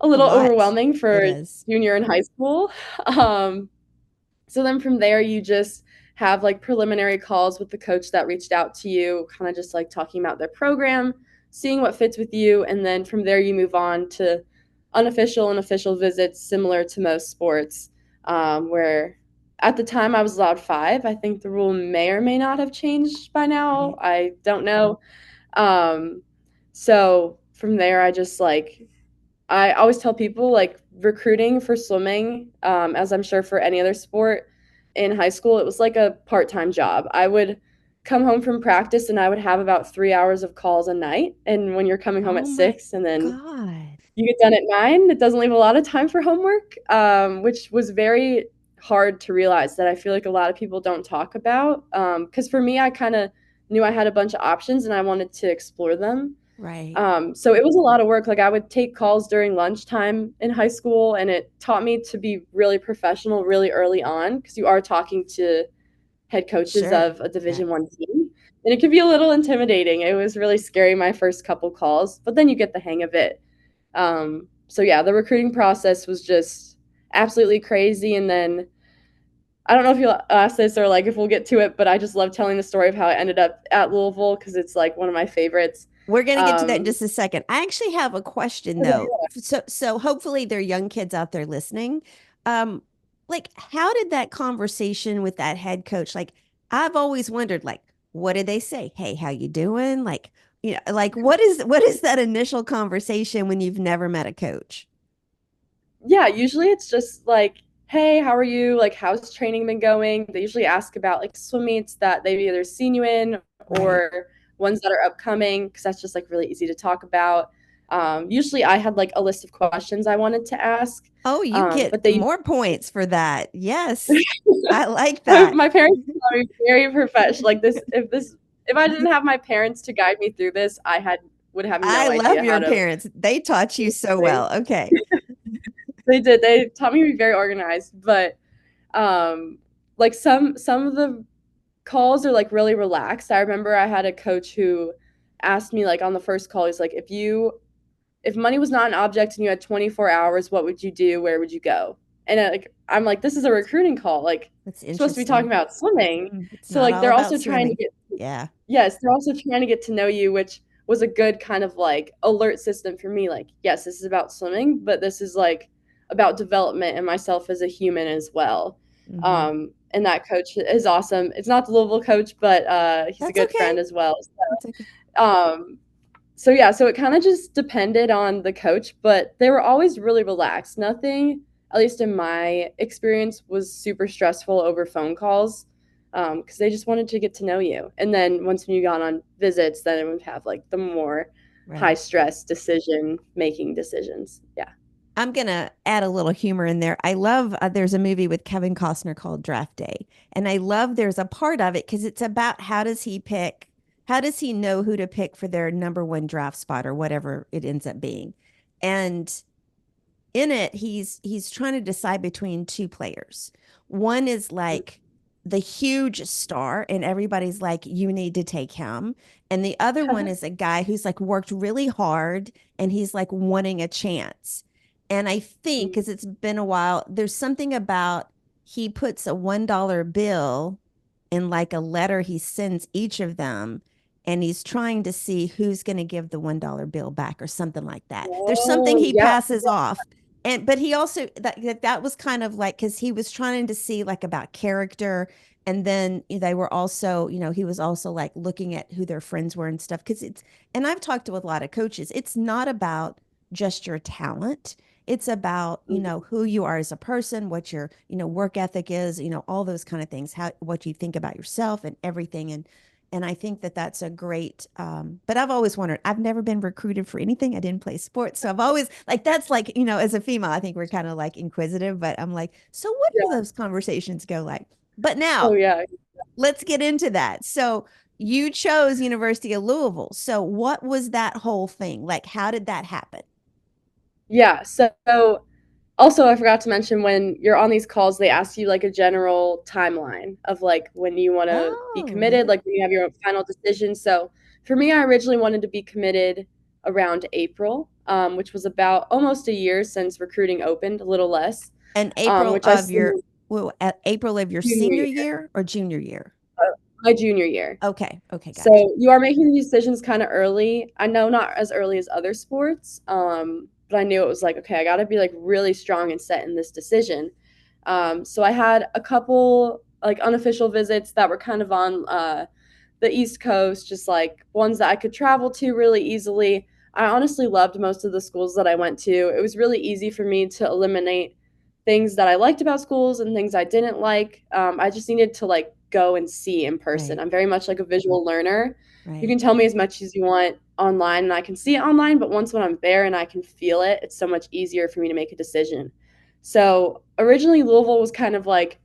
Speaker 1: a
Speaker 2: A
Speaker 1: little
Speaker 2: lot.
Speaker 1: overwhelming
Speaker 2: It
Speaker 1: for
Speaker 2: is.
Speaker 1: junior in high school. Um, so then from there, you just have like preliminary calls with the coach that reached out to you, kind of just like talking about their program, seeing what fits with you. And then from there, you move on to unofficial and official visits, similar to most sports, where at the time I was allowed five. I think the rule may or may not have changed by now.
Speaker 2: Right.
Speaker 1: I don't know. Um, so from there, I just like I always tell people like recruiting for swimming, as I'm sure for any other sport in high school, it was like a part time job. I would come home from practice and I would have about 3 hours of calls a night. And when you're coming home
Speaker 2: Oh
Speaker 1: at
Speaker 2: my
Speaker 1: 6 and then
Speaker 2: God.
Speaker 1: you get done at 9, it doesn't leave a lot of time for homework, which was very hard to realize that I feel like a lot of people don't talk about. Because for me, I kind of knew I had a bunch of options and I wanted to explore them.
Speaker 2: Right.
Speaker 1: So it was a lot of work. Like I would take calls during lunchtime in high school, and it taught me to be really professional really early on because you are talking to head coaches
Speaker 2: Sure.
Speaker 1: of a
Speaker 2: Yeah.
Speaker 1: Division One team, and it can be a little intimidating. It was really scary my first couple calls, but then you get the hang of it. So yeah, the recruiting process was just absolutely crazy. And then I don't know if you'll ask this or like if we'll get to it, but I just love telling the story of how I ended up at Louisville because it's like one of my favorites.
Speaker 2: We're going to get to that in
Speaker 1: Um,
Speaker 2: just a second. I actually have a question though. So hopefully there are young kids out there listening. Um, like how did that conversation with that head coach, like I've always wondered, like, what did they say? Hey, how you doing? Like, like what is that initial conversation when you've never met a coach?
Speaker 1: Yeah, usually it's just like, "Hey, how are you? Like, how's training been going?" They usually ask about like swim meets that they've either seen you in
Speaker 2: Right.
Speaker 1: or ones that are upcoming, because that's just like really easy to talk about. Usually I had like a list of questions I wanted to ask,
Speaker 2: Oh, you get
Speaker 1: but they
Speaker 2: more points for that. Yes. I like that.
Speaker 1: my parents are very professional. Like if I didn't have my parents to guide me through this, I had would have
Speaker 2: I
Speaker 1: no
Speaker 2: love
Speaker 1: idea how
Speaker 2: your
Speaker 1: to
Speaker 2: parents. They taught
Speaker 1: do
Speaker 2: you so
Speaker 1: things.
Speaker 2: well. Okay.
Speaker 1: They did. They taught me to be very organized, but um like some of the calls are like really relaxed. I remember I had a coach who asked me like on the first call, he's like, if money was not an object and you had 24 hours, what would you do? Where would you go? And like I'm like, this is a recruiting call. Like
Speaker 2: That's
Speaker 1: we're supposed to be talking
Speaker 2: interesting.
Speaker 1: about swimming.
Speaker 2: It's
Speaker 1: So
Speaker 2: not
Speaker 1: like
Speaker 2: all
Speaker 1: they're
Speaker 2: about
Speaker 1: also trying to
Speaker 2: swimming.
Speaker 1: get
Speaker 2: Yeah.
Speaker 1: yes, they're also trying to get to know you, which was a good kind of like alert system for me. Like, yes, this is about swimming, but this is like about development and myself as a human as well.
Speaker 2: Hmm.
Speaker 1: and that coach is awesome. It's not the Louisville coach, but he's a
Speaker 2: That's
Speaker 1: good
Speaker 2: okay.
Speaker 1: friend as well.
Speaker 2: That's okay.
Speaker 1: Um, so yeah, so it kind of just depended on the coach, but they were always really relaxed. Nothing, at least in my experience, was super stressful over phone calls, because they just wanted to get to know you. And then once when you got on visits, then it would have like the more high
Speaker 2: Right.
Speaker 1: stress decision making decisions. Yeah.
Speaker 2: I'm going to add a little humor in there. I love there's a movie with Kevin Costner called Draft Day. And I love there's a part of it because it's about how does he know who to pick for their number one draft spot or whatever it ends up being. And in it, he's trying to decide between two players. One is like the huge star, and everybody's like, you need to take him. And the other one is a guy who's like worked really hard and he's like wanting a chance. And I think because it's been a while, there's something about he puts a $1 bill in like a letter he sends each of them. And he's trying to see who's going to give the $1 bill back or something like that. There's something
Speaker 1: Oh,
Speaker 2: he
Speaker 1: yeah.
Speaker 2: passes off. And but he also that was kind of like because he was trying to see like about character, and then they were also, he was also like looking at who their friends were and stuff. Because and I've talked to a lot of coaches, it's not about just your talent. It's about, who you are as a person, what your, work ethic is, all those kind of things, how, what you think about yourself and everything. And I think that that's a great, but I've always wondered, I've never been recruited for anything. I didn't play sports. So I've always like, that's like, as a female, I think we're kind of like inquisitive, but I'm like, so what do
Speaker 1: Yeah.
Speaker 2: those conversations go like? But
Speaker 1: Oh,
Speaker 2: now
Speaker 1: yeah.
Speaker 2: let's get into that. So you chose University of Louisville. So what was that whole thing? Like, how did that happen?
Speaker 1: Yeah. So also, I forgot to mention when you're on these calls, they ask you like a general timeline of like when you want to be
Speaker 2: Oh,
Speaker 1: committed, like when you have your final decision. So for me, I originally wanted to be committed around April, which was about almost a year since recruiting opened, a little less,
Speaker 2: and April
Speaker 1: which I
Speaker 2: of
Speaker 1: still
Speaker 2: your, well, April of your
Speaker 1: junior
Speaker 2: senior
Speaker 1: year,
Speaker 2: year or junior year?
Speaker 1: my junior year.
Speaker 2: Okay. Okay.
Speaker 1: So
Speaker 2: Gotcha.
Speaker 1: you are making these decisions kind of early. I know not as early as other sports, but I knew it was like, okay, I got to be like really strong and set in this decision. So I had a couple like unofficial visits that were kind of on the East Coast, just like ones that I could travel to really easily. I honestly loved most of the schools that I went to. It was really easy for me to eliminate things that I liked about schools and things I didn't like. I just needed to like go and see in person.
Speaker 2: Right.
Speaker 1: I'm very much like a visual learner. You
Speaker 2: Right.
Speaker 1: can tell me as much as you want online and I can see it online, but once when I'm there and I can feel it, it's so much easier for me to make a decision. So originally Louisville was kind of like,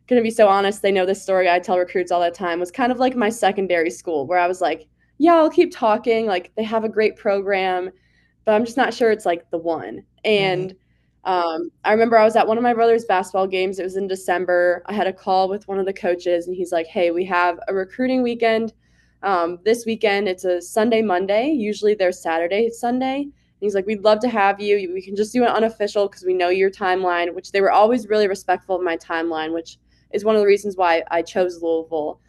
Speaker 1: gonna be so honest, they know this story I tell recruits all the time, was kind of like my secondary school where I was like, yeah, I'll keep talking. Like they have a great program, but I'm just not sure it's like the one.
Speaker 2: Right.
Speaker 1: And I remember I was at one of my brother's basketball games. It was in December. I had a call with one of the coaches, and he's like, hey, we have a recruiting weekend. This weekend, it's a Sunday, Monday. Usually there's Saturday, Sunday. And he's like, we'd love to have you. We can just do it unofficial because we know your timeline, which they were always really respectful of my timeline, which is one of the reasons why I chose Louisville.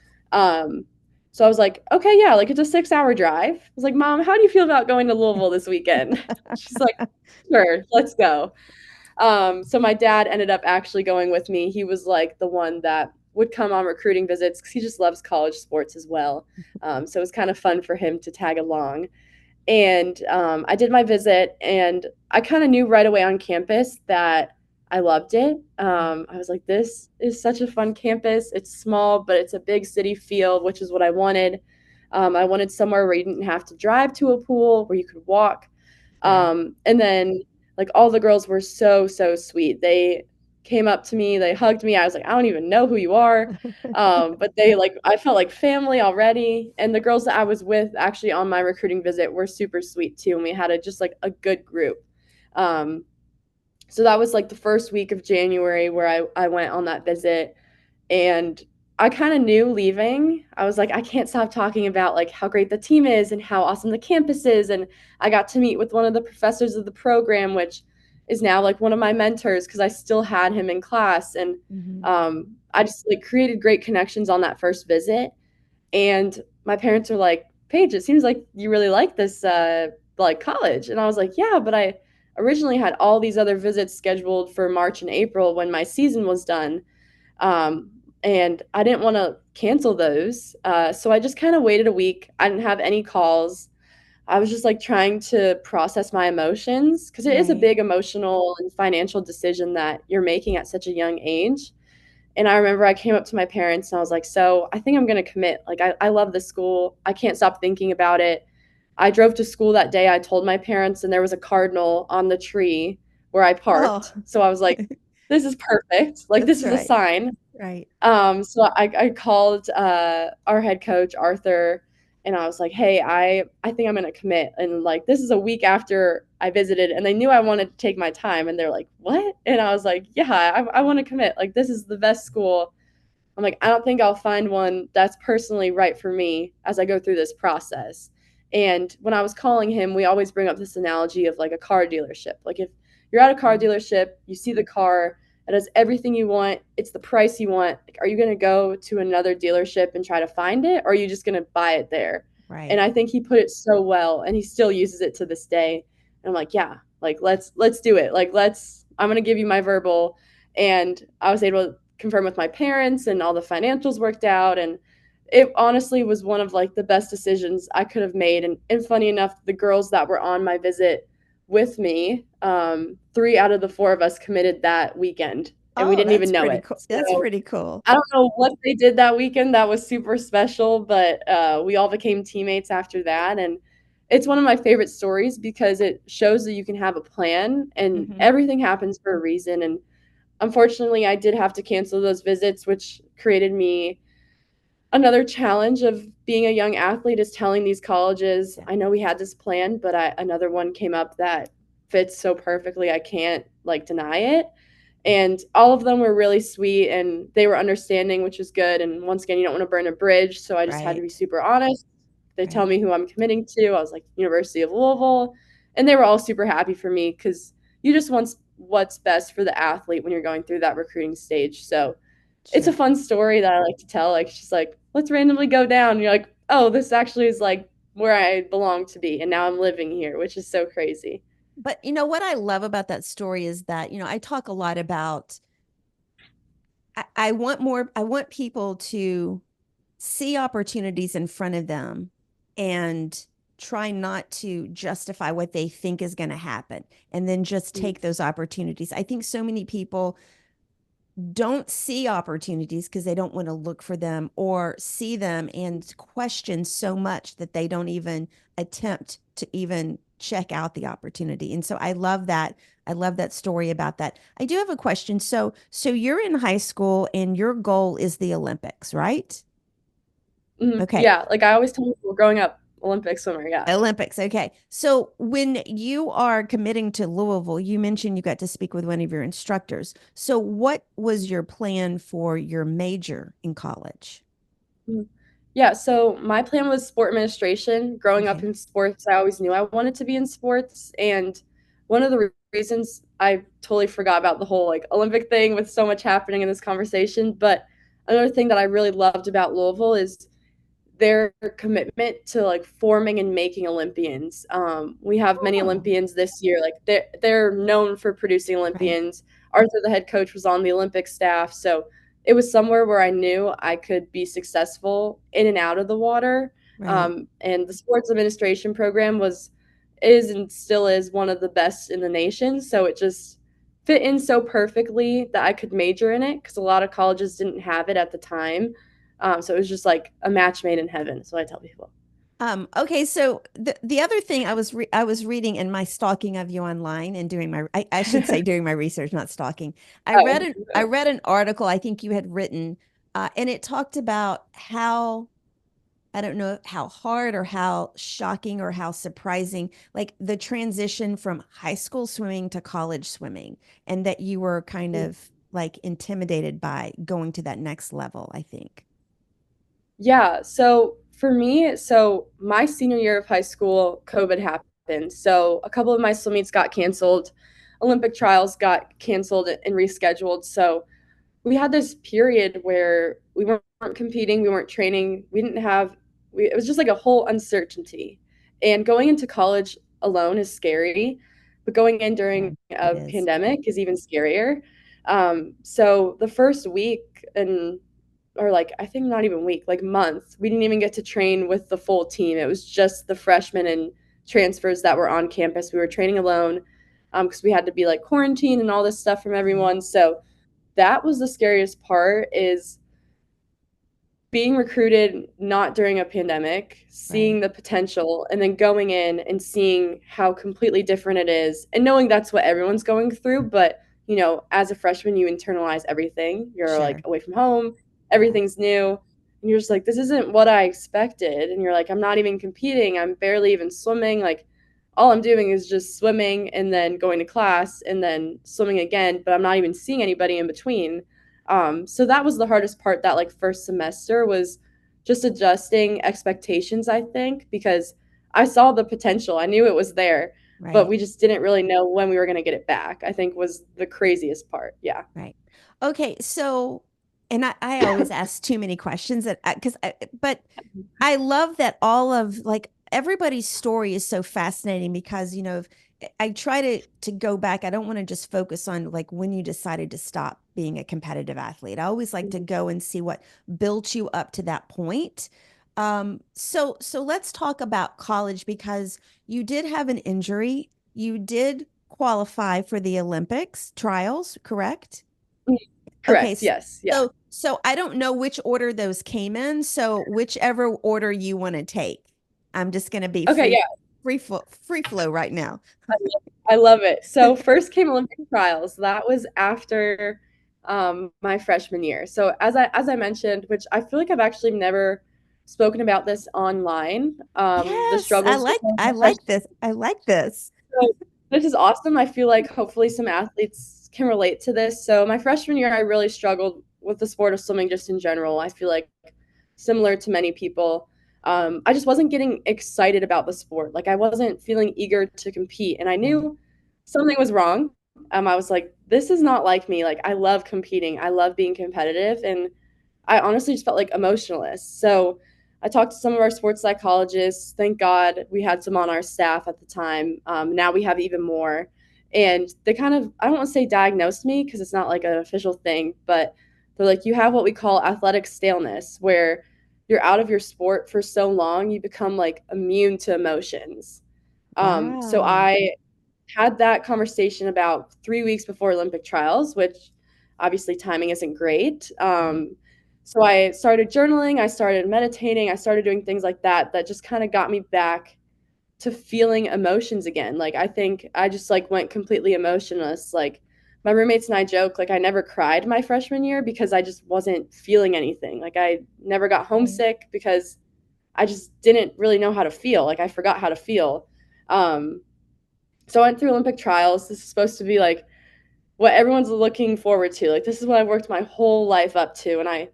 Speaker 1: So I was like, okay, yeah, like it's a 6 hour drive. I was like, Mom, how do you feel about going to Louisville this weekend? She's like, sure, let's go. So my dad ended up actually going with me. He was like the one that would come on recruiting visits because he just loves college sports as well. So it was kind of fun for him to tag along. And I did my visit, and I kind of knew right away on campus that I loved it. I was like, this is such a fun campus. It's small, but it's a big city feel, which is what I wanted. I wanted somewhere where you didn't have to drive to a pool, where you could walk.
Speaker 2: Right.
Speaker 1: And then, like, all the girls were so, so sweet. They came up to me, they hugged me. I was like, I don't even know who you are. But they like, I felt like family already. And the girls that I was with actually on my recruiting visit were super sweet too. And we had just like a good group. Um, so that was like the first week of January where I went on that visit. And I kind of knew leaving. I was like, I can't stop talking about like how great the team is and how awesome the campus is. And I got to meet with one of the professors of the program, which is now like one of my mentors because I still had him in class. And
Speaker 2: Hmm.
Speaker 1: I just like created great connections on that first visit. And my parents were like, Paige, it seems like you really like this like college. And I was like, yeah, but I originally had all these other visits scheduled for March and April when my season was done. Um, and I didn't want to cancel those. So I just kind of waited a week. I didn't have any calls. I was just like trying to process my emotions because it is a
Speaker 2: Right.
Speaker 1: big emotional and financial decision that you're making at such a young age. And I remember I came up to my parents and I was like, so I think I'm going to commit. Like, I love this school. I can't stop thinking about it. I drove to school that day. I told my parents, and there was a cardinal on the tree where I
Speaker 2: Oh,
Speaker 1: parked. So I was like, this is perfect. Like,
Speaker 2: that's
Speaker 1: this is a
Speaker 2: right.
Speaker 1: sign.
Speaker 2: Right.
Speaker 1: So I called our head coach Arthur, and I was like, "Hey, I think I'm gonna commit." And like, this is a week after I visited, and they knew I wanted to take my time, and they're like, "What?" And I was like, "Yeah, I want to commit. Like, this is the best school." I'm like, I don't think I'll find one that's personally right for me as I go through this process. And when I was calling him, we always bring up this analogy of like a car dealership. Like if you're at a car
Speaker 2: Mhm.
Speaker 1: dealership, you see the car, it has everything you want, it's the price you want. Like, are you going to go to another dealership and try to find it, or are you just going to buy it there? And
Speaker 2: Right.
Speaker 1: I think he put it so well, and he still uses it to this day. And I'm like, yeah, like let's do it. Like let's. I'm going to give you my verbal, and I was able to confirm with my parents, and all the financials worked out, and it honestly was one of like the best decisions I could have made. And funny enough, the girls that were on my visit with me, 3 out of the 4 of us committed that weekend, and we
Speaker 2: Oh,
Speaker 1: didn't even
Speaker 2: that's
Speaker 1: know
Speaker 2: pretty
Speaker 1: it.
Speaker 2: cool. That's
Speaker 1: So
Speaker 2: pretty cool.
Speaker 1: I don't know what they did that weekend that was super special, but we all became teammates after that. And it's one of my favorite stories because it shows that you can have a plan and
Speaker 2: Hmm.
Speaker 1: everything happens for a reason. And unfortunately, I did have to cancel those visits, which created me another challenge of being a young athlete is telling these colleges,
Speaker 2: Yeah.
Speaker 1: I know we had this plan, but another one came up that fits so perfectly, I can't like deny it. And all of them were really sweet and they were understanding, which was good. And once again, you don't want to burn a bridge. So I just had to be
Speaker 2: Right.
Speaker 1: super honest. They tell
Speaker 2: Right.
Speaker 1: me who I'm committing to. I was like, University of Louisville. And they were all super happy for me because you just want what's best for the athlete when you're going through that recruiting stage. So it's a
Speaker 2: Sure.
Speaker 1: fun story that I like to tell. Like, she's like, let's randomly go down. And you're like, oh, this actually is like where I belong to be. And now I'm living here, which is so crazy.
Speaker 2: But what I love about that story is that, I talk a lot about I want more, I want people to see opportunities in front of them and try not to justify what they think is going to happen and then just
Speaker 1: Mm.
Speaker 2: take those opportunities. I think so many people don't see opportunities because they don't want to look for them or see them and question so much that they don't even attempt to even check out the opportunity. And so I love that. I love that story about that. I do have a question. So you're in high school and your goal is the Olympics, right?
Speaker 1: Mhm.
Speaker 2: Okay.
Speaker 1: Yeah, like I always tell people growing up, Olympic swimmer, yeah.
Speaker 2: Olympics. Okay. So when you are committing to Louisville, you mentioned you got to speak with one of your instructors. So what was your plan for your major in college?
Speaker 1: Mhm. Yeah, so my plan was sport administration. Growing up
Speaker 2: Okay.
Speaker 1: in sports, I always knew I wanted to be in sports. And one of the reasons I totally forgot about the whole like Olympic thing with so much happening in this conversation. But another thing that I really loved about Louisville is their commitment to like forming and making Olympians. We have many
Speaker 2: Oh,
Speaker 1: Olympians this year. Like they're known for producing
Speaker 2: right,
Speaker 1: Olympians. Arthur, the head coach, was on the Olympic staff, so it was somewhere where I knew I could be successful in and out of the water.
Speaker 2: right.
Speaker 1: And the sports administration program is and still is one of the best in the nation. So it just fit in so perfectly that I could major in it because a lot of colleges didn't have it at the time. So it was just like a match made in heaven. So I tell people.
Speaker 2: Okay, so the other thing I was reading in my stalking of you online and doing my I should say doing my research, not stalking.
Speaker 1: Oh,
Speaker 2: I
Speaker 1: okay.
Speaker 2: read an article I think you had written, and it talked about how I don't know how hard or how shocking or how surprising, like the transition from high school swimming to college swimming, and that you were kind of like intimidated by going to that next level, I think.
Speaker 1: Yeah. So for me, so my senior year of high school, COVID happened. So a couple of my swim meets got canceled. Olympic trials got canceled and rescheduled. So we had this period where we weren't competing, we weren't training, we didn't have, it was just like a whole uncertainty. And going into college alone is scary, but going in
Speaker 2: Yeah,
Speaker 1: during
Speaker 2: it
Speaker 1: a
Speaker 2: is.
Speaker 1: pandemic is even scarier. So the first week and or like I think not even week, like month. We didn't even get to train with the full team. It was just the freshmen and transfers that were on campus. We were training alone because we had to be like quarantined and all this stuff from
Speaker 2: Right.
Speaker 1: everyone. So that was the scariest part is being recruited not during a pandemic,
Speaker 2: Right.
Speaker 1: seeing the potential, and then going in and seeing how completely different it is, and knowing that's what everyone's going through. But, as a freshman, you internalize everything. You're like
Speaker 2: Sure.
Speaker 1: away from home,
Speaker 2: Yeah.
Speaker 1: everything's new. And you're just like, this isn't what I expected. And you're like, I'm not even competing. I'm barely even swimming. Like, all I'm doing is just swimming and then going to class and then swimming again, but I'm not even seeing anybody in between. So that was the hardest part that like first semester was just adjusting expectations, I think, because I saw the potential. I knew it was there, but
Speaker 2: Right.
Speaker 1: we just didn't really know when we were going to get it back, I think was the craziest part. Yeah.
Speaker 2: Right. Okay. So, and I always ask too many questions that because but I love that all of like everybody's story is so fascinating because, I try to go back. I don't want to just focus on like when you decided to stop being a competitive athlete. I always like to
Speaker 1: Mhm.
Speaker 2: go and see what built you up to that point. So let's talk about college because you did have an injury. You did qualify for the Olympics trials, correct? Okay,
Speaker 1: Correct. Yes. Yeah.
Speaker 2: so I don't know which order those came in. So whichever order you want to take, I'm just going to be
Speaker 1: Okay. Yeah.
Speaker 2: free flow right now.
Speaker 1: I love it. So first came Olympic trials. That was after my freshman year. So as I mentioned, which I feel like I've actually never spoken about this online, the
Speaker 2: Yes,
Speaker 1: struggles with
Speaker 2: I
Speaker 1: my
Speaker 2: like
Speaker 1: freshman.
Speaker 2: this. I like this.
Speaker 1: So this is awesome. I feel like hopefully some athletes can relate to this. So my freshman year, I really struggled with the sport of swimming just in general. I feel like similar to many people. I just wasn't getting excited about the sport. Like I wasn't feeling eager to compete, and I
Speaker 2: Right.
Speaker 1: knew something was wrong. I was like, this is not like me. Like I love competing. I love being competitive, and I honestly just felt like emotionless. So I talked to some of our sports psychologists. Thank God we had some on our staff at the time. Now we have even more. And they kind of, I don't want to say diagnosed me because it's not like an official thing, but they're like, you have what we call athletic staleness, where you're out of your sport for so long, you become like immune to emotions. So
Speaker 2: Wow.
Speaker 1: I had that conversation about 3 weeks before Olympic trials, which obviously timing isn't great.
Speaker 2: Right.
Speaker 1: So I started journaling, I started meditating, I started doing things like that that just kind of got me back to feeling emotions again. Like I think I just like went completely emotionless. Like my roommates and I joke like I never cried my freshman year because I just wasn't feeling anything. Like I never got
Speaker 2: Right.
Speaker 1: homesick because I just didn't really know how to feel. Like I forgot how to feel. Um, so I went through Olympic trials. This is supposed to be like what everyone's looking forward to. Like this is what I've worked my whole life up to. And I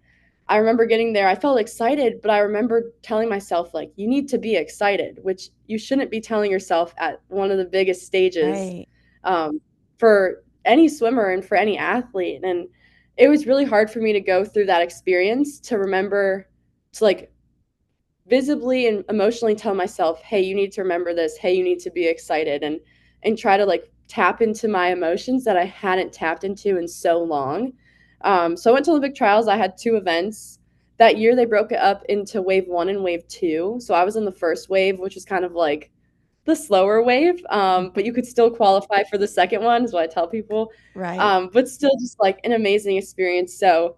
Speaker 1: remember getting there. I felt excited, but I remember telling myself like you need to be excited, which you shouldn't be telling yourself at one of the biggest stages
Speaker 2: Right.
Speaker 1: um, for any swimmer and for any athlete. And it was really hard for me to go through that experience to remember to like visibly and emotionally tell myself, "Hey, you need to remember this. Hey, you need to be excited," and try to like tap into my emotions that I hadn't tapped into in so long. So I went to Olympic trials. I had two events that year. They broke it up into wave one and wave two. So I was in the first wave, which was kind of like the slower wave, but you could still qualify for the second one, is what I tell people.
Speaker 2: Right.
Speaker 1: But still, just like an amazing experience. So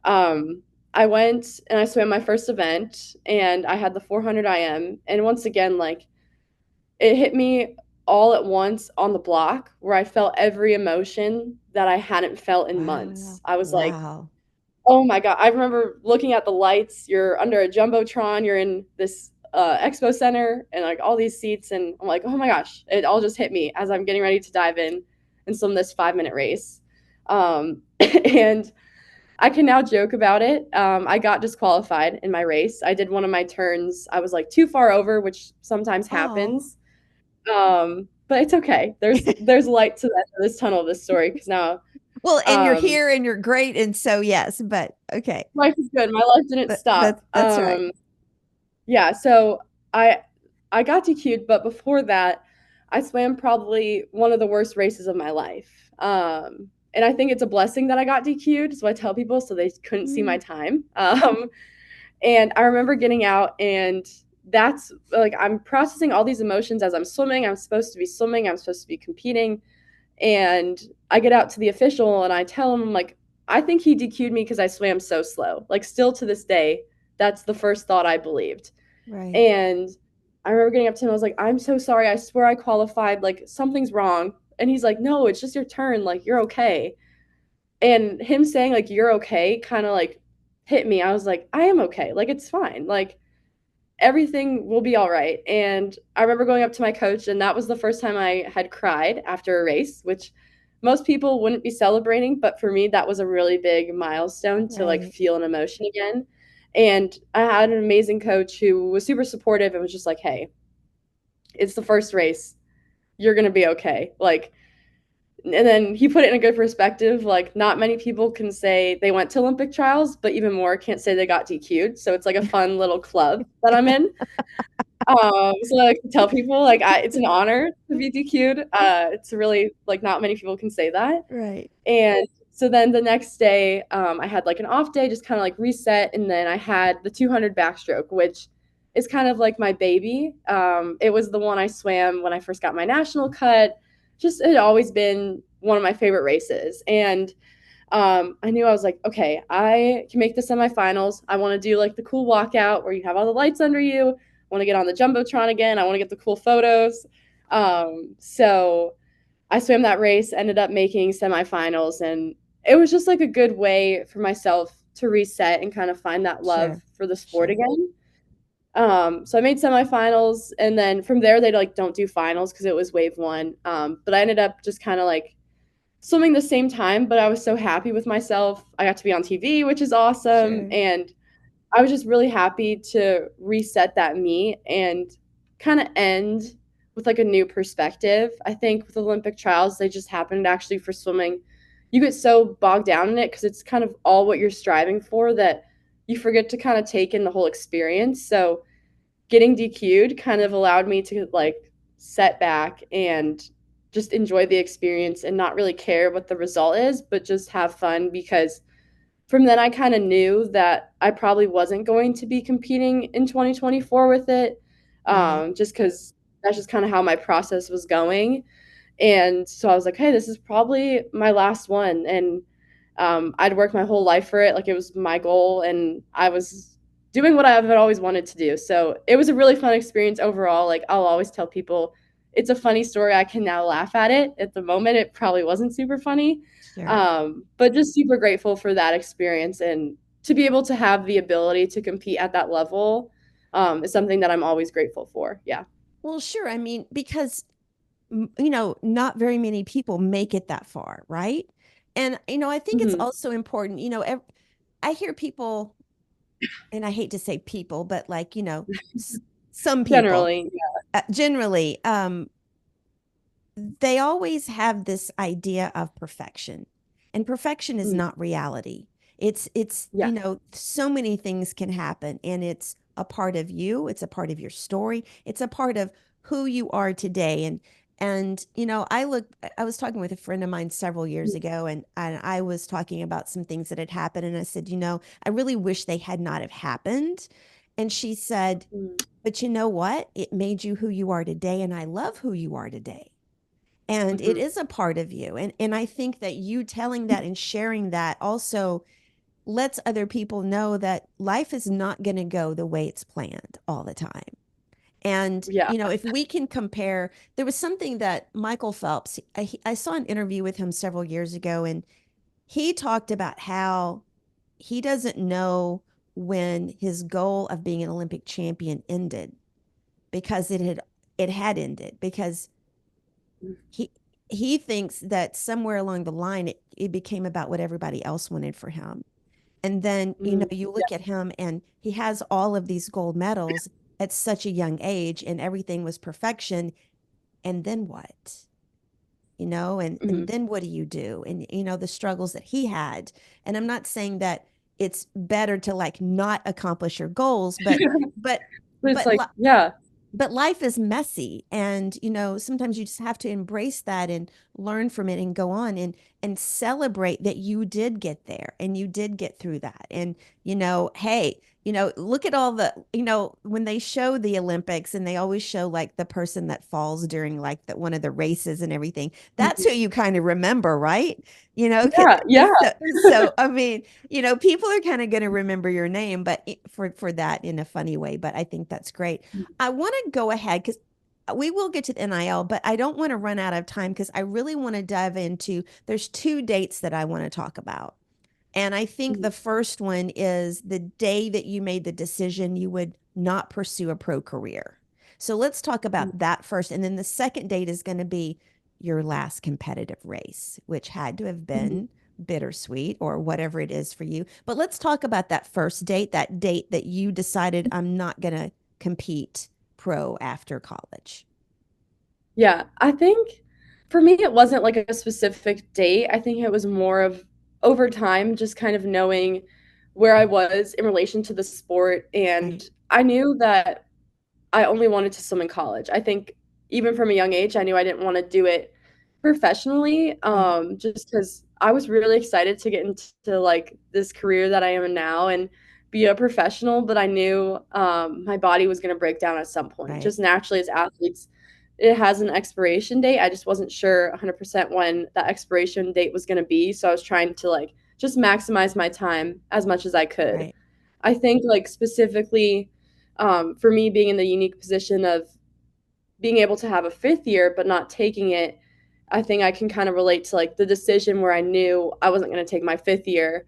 Speaker 1: um, I went and I swam my first event and I had the 400 IM. And once again, like it hit me all at once on the block where I felt every emotion that I hadn't felt in
Speaker 2: Wow.
Speaker 1: months. I was like,
Speaker 2: Wow.
Speaker 1: oh my God. I remember looking at the lights. You're under a Jumbotron, you're in this expo center and like all these seats. And I'm like, oh my gosh, it all just hit me as I'm getting ready to dive in and swim this 5 minute race. And I can now joke about it. I got disqualified in my race. I did one of my turns. I was like too far over, which sometimes
Speaker 2: Oh.
Speaker 1: happens. But it's okay. There's light to the end of this tunnel of this story because now
Speaker 2: Well, and you're
Speaker 1: um,
Speaker 2: here and you're great, and so yes, but okay.
Speaker 1: life is good. My life didn't stop.
Speaker 2: That's right.
Speaker 1: Yeah. So I I got DQ'd, but before that, I swam probably one of the worst races of my life. And I think it's a blessing that I got DQ'd. So I tell people so they couldn't see my
Speaker 2: Mm,
Speaker 1: time. And I remember getting out, and that's like I'm processing all these emotions as I'm swimming. I'm supposed to be swimming, I'm supposed to be competing. And I get out to the official and I tell him, like, I think he DQ'd me because I swam so slow. Like, still to this day, that's the first thought I believed.
Speaker 2: right.
Speaker 1: And I remember getting up to him, I was like, I'm so sorry. I swear I qualified. Like, something's wrong. And he's like, no, it's just your turn. Like, you're okay. And him saying, like, you're okay kind of like hit me. I was like, I am okay. Like, it's fine. Like, everything will be all right. And I remember going up to my coach, and that was the first time I had cried after a race, which most people wouldn't be celebrating, but for me, that was a really big milestone to like
Speaker 2: Right.
Speaker 1: feel an emotion again. And I had an amazing coach who was super supportive and was just like, hey, it's the first race. You're going to be okay. Like, and then he put it in a good perspective. Like, not many people can say they went to Olympic trials, but even more can't say they got DQ'd. So it's like a fun little club that I'm in. So I like to tell people like it's an honor to be DQ'd. It's really like not many people can say that.
Speaker 2: Right.
Speaker 1: And so then the next day, I had like an off day, just kind of like reset, and then I had the 200 backstroke, which is kind of like my baby. It was the one I swam when I first got my national cut. Just it had always been one of my favorite races, and I knew I was like, okay, I can make the semifinals. I want to do like the cool walkout where you have all the lights under you. I want to get on the jumbotron again. I want to get the cool photos. So I swam that race, ended up making semifinals, and it was just like a good way for myself to reset and kind of find that love
Speaker 2: Sure.
Speaker 1: for the sport
Speaker 2: Sure.
Speaker 1: again. So I made semifinals, and then from there they like don't do finals because it was wave one. But I ended up just kind of like swimming the same time, but I was so happy with myself. I got to be on TV, which is awesome,
Speaker 2: Sure.
Speaker 1: and I was just really happy to reset that meet and kind of end with like a new perspective. I think with Olympic trials, they just happened actually for swimming. You get so bogged down in it because it's kind of all what you're striving for that you forget to kind of take in the whole experience. So getting DQ'd kind of allowed me to like set back and just enjoy the experience and not really care what the result is, but just have fun because from then I kind of knew that I probably wasn't going to be competing in 2024 with it,
Speaker 2: Right.
Speaker 1: just because that's just kind of how my process was going. And so I was like, hey, this is probably my last one. And I'd worked my whole life for it. Like it was my goal, and I was doing what I've always wanted to do. So it was a really fun experience overall. Like I'll always tell people it's a funny story. I can now laugh at it. At the moment, it probably wasn't super funny.
Speaker 2: Sure.
Speaker 1: But just super grateful for that experience and to be able to have the ability to compete at that level is something that I'm always grateful for. Yeah.
Speaker 2: Well, sure. I mean, because not very many people make it that far, right? And I think it's
Speaker 1: Hmm.
Speaker 2: also important, I hear people, and I hate to say people, but like, some people,
Speaker 1: Generally,
Speaker 2: generally, they always have this idea of perfection, and perfection is
Speaker 1: yeah.
Speaker 2: not reality. It's
Speaker 1: Yeah.
Speaker 2: so many things can happen, and it's a part of you, it's a part of your story, it's a part of who you are today. And I was talking with a friend of mine several years ago, and I was talking about some things that had happened, and I said, I really wish they had not have happened. And she said,
Speaker 1: Mm-hmm.
Speaker 2: but you know what, it made you who you are today, and I love who you are today, and it
Speaker 1: Mm-hmm.
Speaker 2: is a part of you. And I think that you telling that and sharing that also lets other people know that life is not going to go the way it's planned all the time. And
Speaker 1: Yeah.
Speaker 2: if we can compare, there was something that Michael Phelps, I saw an interview with him several years ago, and he talked about how he doesn't know when his goal of being an Olympic champion ended, because it had ended, because he he thinks that somewhere along the line it became about what everybody else wanted for him. And then,
Speaker 1: Mm-hmm.
Speaker 2: you look at him, and he has all of these gold medals at such a young age, and everything was perfection. And then what? And
Speaker 1: Mm-hmm.
Speaker 2: then what do you do? And the struggles that he had. And I'm not saying that it's better to like not accomplish your goals, but but
Speaker 1: But it's
Speaker 2: but
Speaker 1: like, yeah.
Speaker 2: but life is messy, and sometimes you just have to embrace that and learn from it and go on and celebrate that you did get there and you did get through that. And hey, look at all the, when they show the Olympics and they always show like the person that falls during like one of the races and everything. That's
Speaker 1: Mhm.
Speaker 2: who you kind of remember, right?
Speaker 1: Yeah, yeah.
Speaker 2: So I mean, people are kind of going to remember your name, but for that in a funny way. But I think that's great. I want to go ahead because we will get to the NIL, but I don't want to run out of time because I really want to dive into. There's two dates that I want to talk about. And I think
Speaker 1: Mhm.
Speaker 2: the first one is the day that you made the decision you would not pursue a pro career. So let's talk about that first. And then the second date is going to be your last competitive race, which had to have
Speaker 1: Mhm.
Speaker 2: been bittersweet or whatever it is for you. But let's talk about that first date, that date that you decided I'm not going to compete pro after college.
Speaker 1: Yeah, I think for me, it wasn't like a specific date. I think it was more of over time, just kind of knowing where I was in relation to the sport. And
Speaker 2: Right.
Speaker 1: I knew that I only wanted to swim in college. I think even from a young age, I knew I didn't want to do it professionally,
Speaker 2: Right.
Speaker 1: just because I was really excited to get into like this career that I am in now and be a professional. But I knew my body was going to break down at some point,
Speaker 2: Right.
Speaker 1: just naturally as athletes. It has an expiration date. I just wasn't sure 100% when that expiration date was going to be. So I was trying to like just maximize my time as much as I could.
Speaker 2: Right.
Speaker 1: I think like specifically for me being in the unique position of being able to have a fifth year but not taking it, I think I can kind of relate to like the decision where I knew I wasn't going to take my fifth year,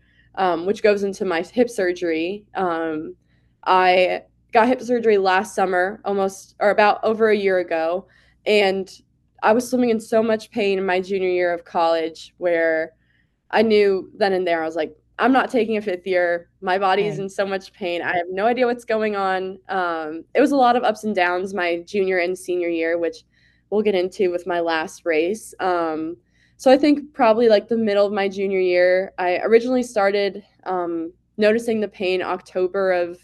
Speaker 1: which goes into my hip surgery. I got hip surgery last summer, almost or about over a year ago, and I was swimming in so much pain in my junior year of college where I knew then and there, I was like, I'm not taking a fifth year. My body's
Speaker 2: Right.
Speaker 1: in so much pain. I have no idea what's going on. It was a lot of ups and downs my junior and senior year, which we'll get into with my last race. So I think probably like the middle of my junior year, I originally started noticing the pain October of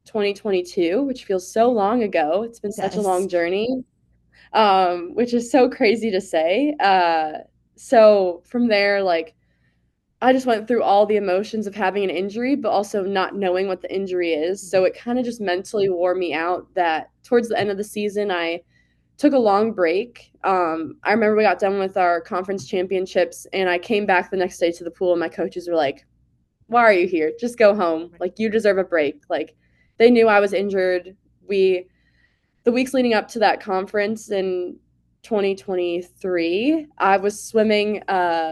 Speaker 1: 2022, which feels so long ago. It's been such a
Speaker 2: Yes.
Speaker 1: long journey, which is so crazy to say. So from there, like, I just went through all the emotions of having an injury, but also not knowing what the injury is. So it kind of just mentally wore me out that towards the end of the season, I took a long break. I remember we got done with our conference championships, and I came back the next day to the pool, and my coaches were like, "Why are you here? Just go home.
Speaker 2: Right.
Speaker 1: Like, you deserve a break." Like, they knew I was injured. The weeks leading up to that conference in 2023, I was swimming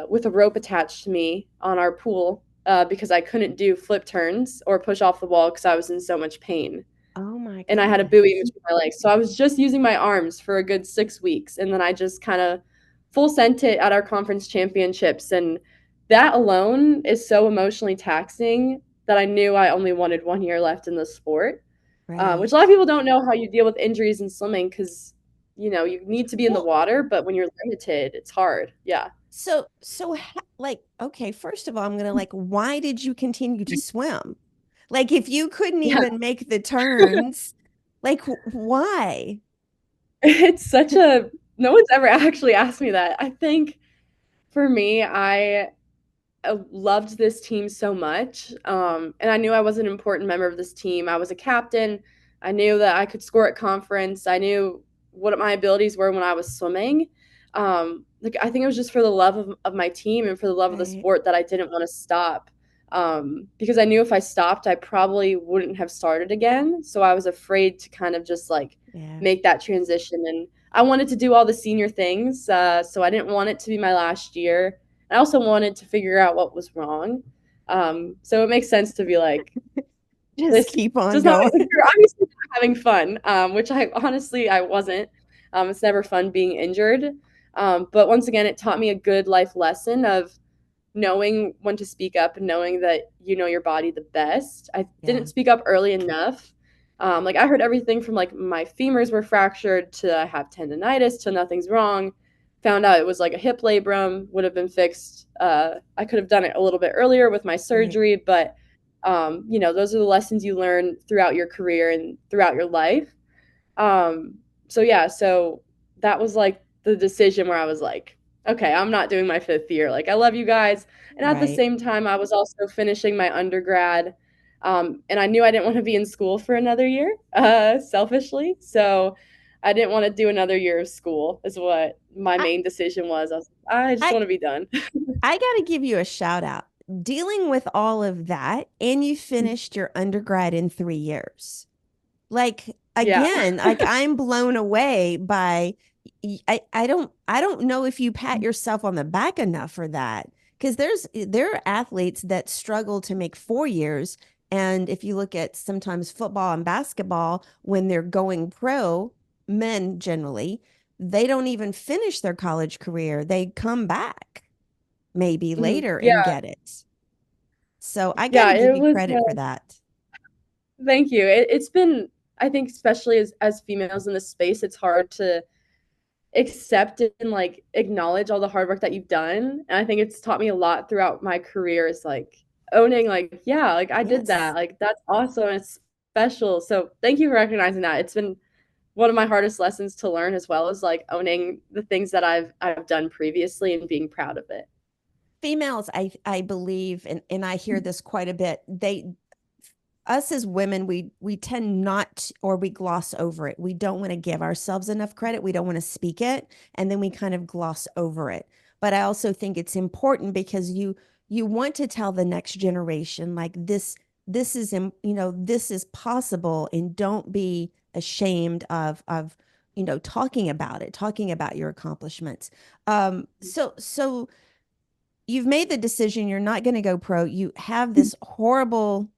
Speaker 1: with a rope attached to me on our pool because I couldn't do flip turns or push off the wall because I was in so much pain.
Speaker 2: Oh my
Speaker 1: And I had a buoy in
Speaker 2: goodness.
Speaker 1: between my legs. So I was just using my arms for a good 6 weeks. And then I just kind of full sent it at our conference championships. And that alone is so emotionally taxing that I knew I only wanted 1 year left in the sport, which a
Speaker 2: Right.
Speaker 1: lot of people don't know how you deal with injuries in swimming because you need to be in the
Speaker 2: Well,
Speaker 1: water, but when you're limited, it's hard. Yeah.
Speaker 2: like, okay, first of all, I'm gonna like, why did you continue to swim? Like, if you couldn't
Speaker 1: Yeah.
Speaker 2: even make the turns, like, why?
Speaker 1: It's such a no one's ever actually asked me that. I think for me, I loved this team so much. And I knew I was an important member of this team. I was a captain. I knew that I could score at conference. I knew what my abilities were when I was swimming. Like I think it was just for the love of my team and for the love of the
Speaker 2: Right.
Speaker 1: sport that I didn't want to stop. Because I knew if I stopped, I probably wouldn't have started again. So I was afraid to kind of just like
Speaker 2: Yeah.
Speaker 1: make that transition. And I wanted to do all the senior things. So I didn't want it to be my last year. I also wanted to figure out what was wrong. So it makes sense to be like,
Speaker 2: Just
Speaker 1: this
Speaker 2: keep on
Speaker 1: does not,
Speaker 2: going.
Speaker 1: you're obviously not having fun, which I honestly, I wasn't. It's never fun being injured. But once again, it taught me a good life lesson of knowing when to speak up and knowing that you know your body the best. I
Speaker 2: Yeah.
Speaker 1: didn't speak up early enough. Like I heard everything from like my femurs were fractured to I have tendonitis to nothing's wrong. Found out it was like a hip labrum, would have been fixed. I could have done it a little bit earlier with my
Speaker 2: Right.
Speaker 1: surgery, but those are the lessons you learn throughout your career and throughout your life. Um, so yeah, so that was like the decision where I was like, okay, I'm not doing my fifth year. Like, I love you guys. And at the
Speaker 2: Right.
Speaker 1: same time, I was also finishing my undergrad. And I knew I didn't want to be in school for another year, selfishly. So I didn't want to do another year of school, is what my
Speaker 2: I
Speaker 1: main decision was. I just
Speaker 2: I
Speaker 1: want to be done.
Speaker 2: I got to give you a shout out. Dealing with all of that, and you finished your undergrad in 3 years. Like
Speaker 1: Yeah.
Speaker 2: again, like I'm blown away by I don't know if you pat yourself on the back enough for that, because there are athletes that struggle to make 4 years. And if you look at sometimes football and basketball, when they're going pro, men generally, they don't even finish their college career. They come back maybe
Speaker 1: Mhm.
Speaker 2: later and
Speaker 1: Yeah.
Speaker 2: get it. So I got
Speaker 1: Yeah.
Speaker 2: to give
Speaker 1: It
Speaker 2: you
Speaker 1: was,
Speaker 2: credit for that.
Speaker 1: thank you. It's been, I think, especially as females in this space, it's hard to accept and like acknowledge all the hard work that you've done. And I think it's taught me a lot throughout my career is like owning like, yeah, like I did that.
Speaker 2: Yes.
Speaker 1: Like that's awesome. And it's special. So thank you for recognizing that. It's been one of my hardest lessons to learn as well as like owning the things that I've done previously and being proud of it.
Speaker 2: Females, I believe, and I hear this quite a bit, they us as women, we tend not, or we gloss over it. We don't want to give ourselves enough credit. We don't want to speak it, and then we kind of gloss over it. But I also think it's important because you want to tell the next generation like this is this is possible, and don't be ashamed of talking about it, talking about your accomplishments. So you've made the decision, you're not going to go pro. You have this horrible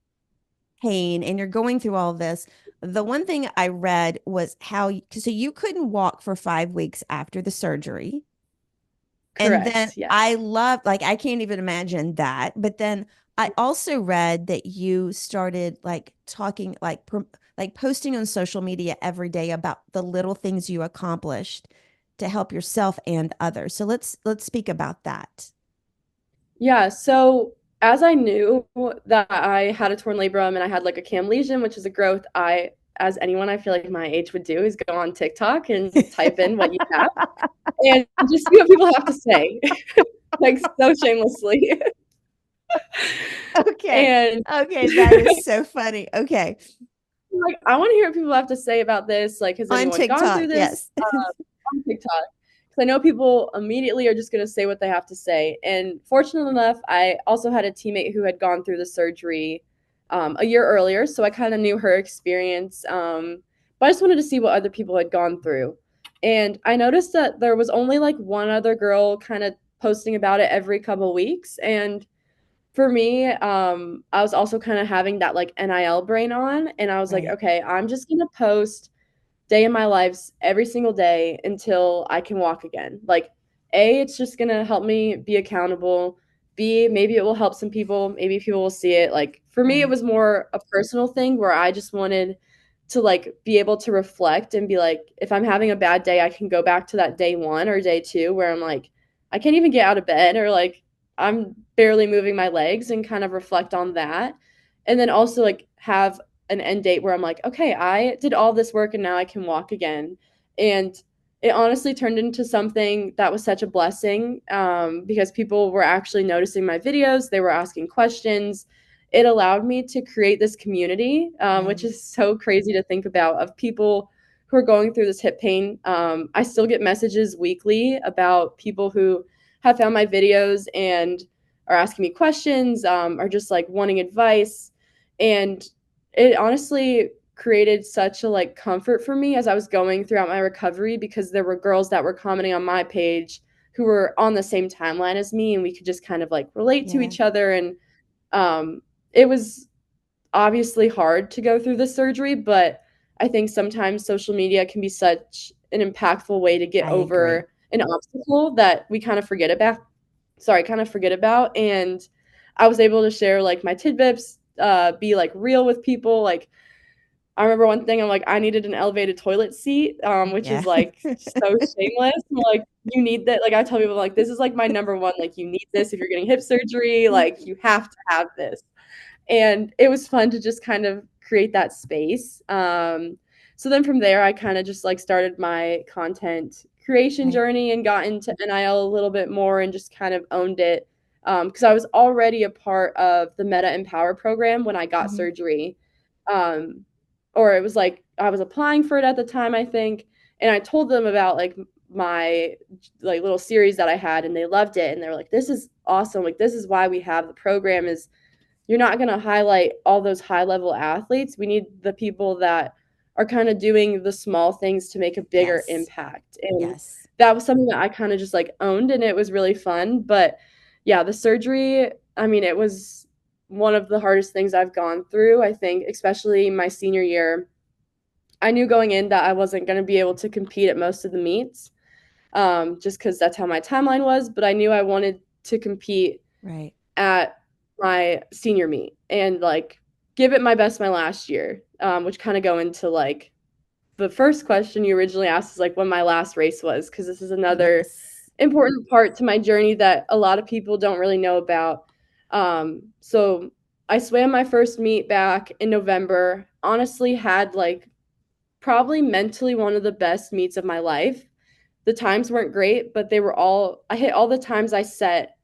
Speaker 2: pain and you're going through all this. The one thing I read was so you couldn't walk for 5 weeks after the surgery. And then
Speaker 1: Correct. Yes.
Speaker 2: I love, like, I can't even imagine that. But then I also read that you started like talking, like posting on social media every day about the little things you accomplished to help yourself and others. So let's speak about that.
Speaker 1: Yeah, so as I knew that I had a torn labrum and I had like a cam lesion, which is a growth, as anyone I feel like my age would do, is go on TikTok and type in what you have and just see what people have to say, like so shamelessly.
Speaker 2: Okay.
Speaker 1: And
Speaker 2: Okay, that is so funny. Okay.
Speaker 1: like, I want to hear what people have to say about this. Like, has
Speaker 2: On
Speaker 1: anyone gone through
Speaker 2: TikTok,
Speaker 1: this
Speaker 2: yes.
Speaker 1: on TikTok? Because I know people immediately are just going to say what they have to say. And fortunately enough, I also had a teammate who had gone through the surgery a year earlier. So I kind of knew her experience. But I just wanted to see what other people had gone through. And I noticed that there was only like one other girl kind of posting about it every couple weeks. And for me, I was also kind of having that like NIL brain on, and I was like,
Speaker 2: Right.
Speaker 1: okay, I'm just gonna post day in my lives every single day until I can walk again. Like, A, it's just gonna help me be accountable. B, maybe it will help some people. Maybe people will see it. Like for me, it
Speaker 2: Right.
Speaker 1: was more a personal thing where I just wanted to like be able to reflect and be like, if I'm having a bad day, I can go back to that day one or day two where I'm like, I can't even get out of bed or like I'm barely moving my legs and kind of reflect on that. And then also like have an end date where I'm like, okay, I did all this work and now I can walk again. And it honestly turned into something that was such a blessing because people were actually noticing my videos, they were asking questions. It allowed me to create this community, which
Speaker 2: Right.
Speaker 1: is so crazy to think about, of people who are going through this hip pain. I still get messages weekly about people who have found my videos and are asking me questions, are just like wanting advice. And it honestly created such a like comfort for me as I was going throughout my recovery because there were girls that were commenting on my page who were on the same timeline as me and we could just kind of like relate to
Speaker 2: Yeah,
Speaker 1: each other. And it was obviously hard to go through the surgery, but I think sometimes social media can be such an impactful way to get
Speaker 2: I agree.
Speaker 1: over an obstacle that we kind of forget about. Sorry, kind of forget about. And I was able to share like my tidbits, be like real with people. Like I remember one thing, I'm like, I needed an elevated toilet seat, which
Speaker 2: Yeah.
Speaker 1: is like so shameless. I'm like, you need that. Like I tell people, like, this is like my number one. Like, you need this if you're getting hip surgery. Like, you have to have this. And it was fun to just kind of create that space. So then from there, I kind of just like started my content creation
Speaker 2: Right.
Speaker 1: journey and got into NIL a little bit more and just kind of owned it. Because I was already a part of the Meta Empower program when I got
Speaker 2: Mhm.
Speaker 1: surgery. Um, or it was like I was applying for it at the time, I think. And I told them about like my like little series that I had and they loved it. And they were like, this is awesome. Like, this is why we have the program is you're not going to highlight all those high level athletes. We need the people that are kind of doing the small things to make a bigger
Speaker 2: Yes.
Speaker 1: impact. And
Speaker 2: Yes.
Speaker 1: that was something that I kind of just like owned and it was really fun. But yeah, the surgery, I mean, it was one of the hardest things I've gone through, I think, especially my senior year. I knew going in that I wasn't going to be able to compete at most of the meets just because that's how my timeline was. But I knew I wanted to compete
Speaker 2: Right.
Speaker 1: at my senior meet and like give it my best my last year, which kind of go into like the first question you originally asked is like when my last race was, because this is another
Speaker 2: Yes.
Speaker 1: important part to my journey that a lot of people don't really know about. So I swam my first meet back in November. Honestly, had like probably mentally one of the best meets of my life. The times weren't great, but they were all, I hit all the times I set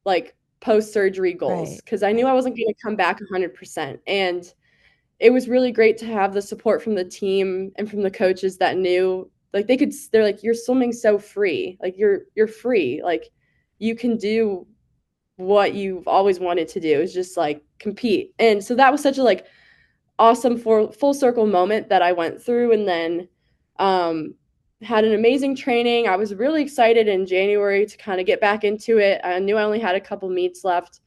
Speaker 1: like post surgery goals
Speaker 2: Right.
Speaker 1: because I knew
Speaker 2: Right.
Speaker 1: I wasn't going to come back 100%. And it was really great to have the support from the team and from the coaches that knew like they're like you're swimming so free, like you're free, like you can do what you've always wanted to do is just like compete. And so that was such a like awesome full circle moment that I went through and then um had an amazing training. I was really excited in January to kind of get back into it. I knew I only had a couple meets left.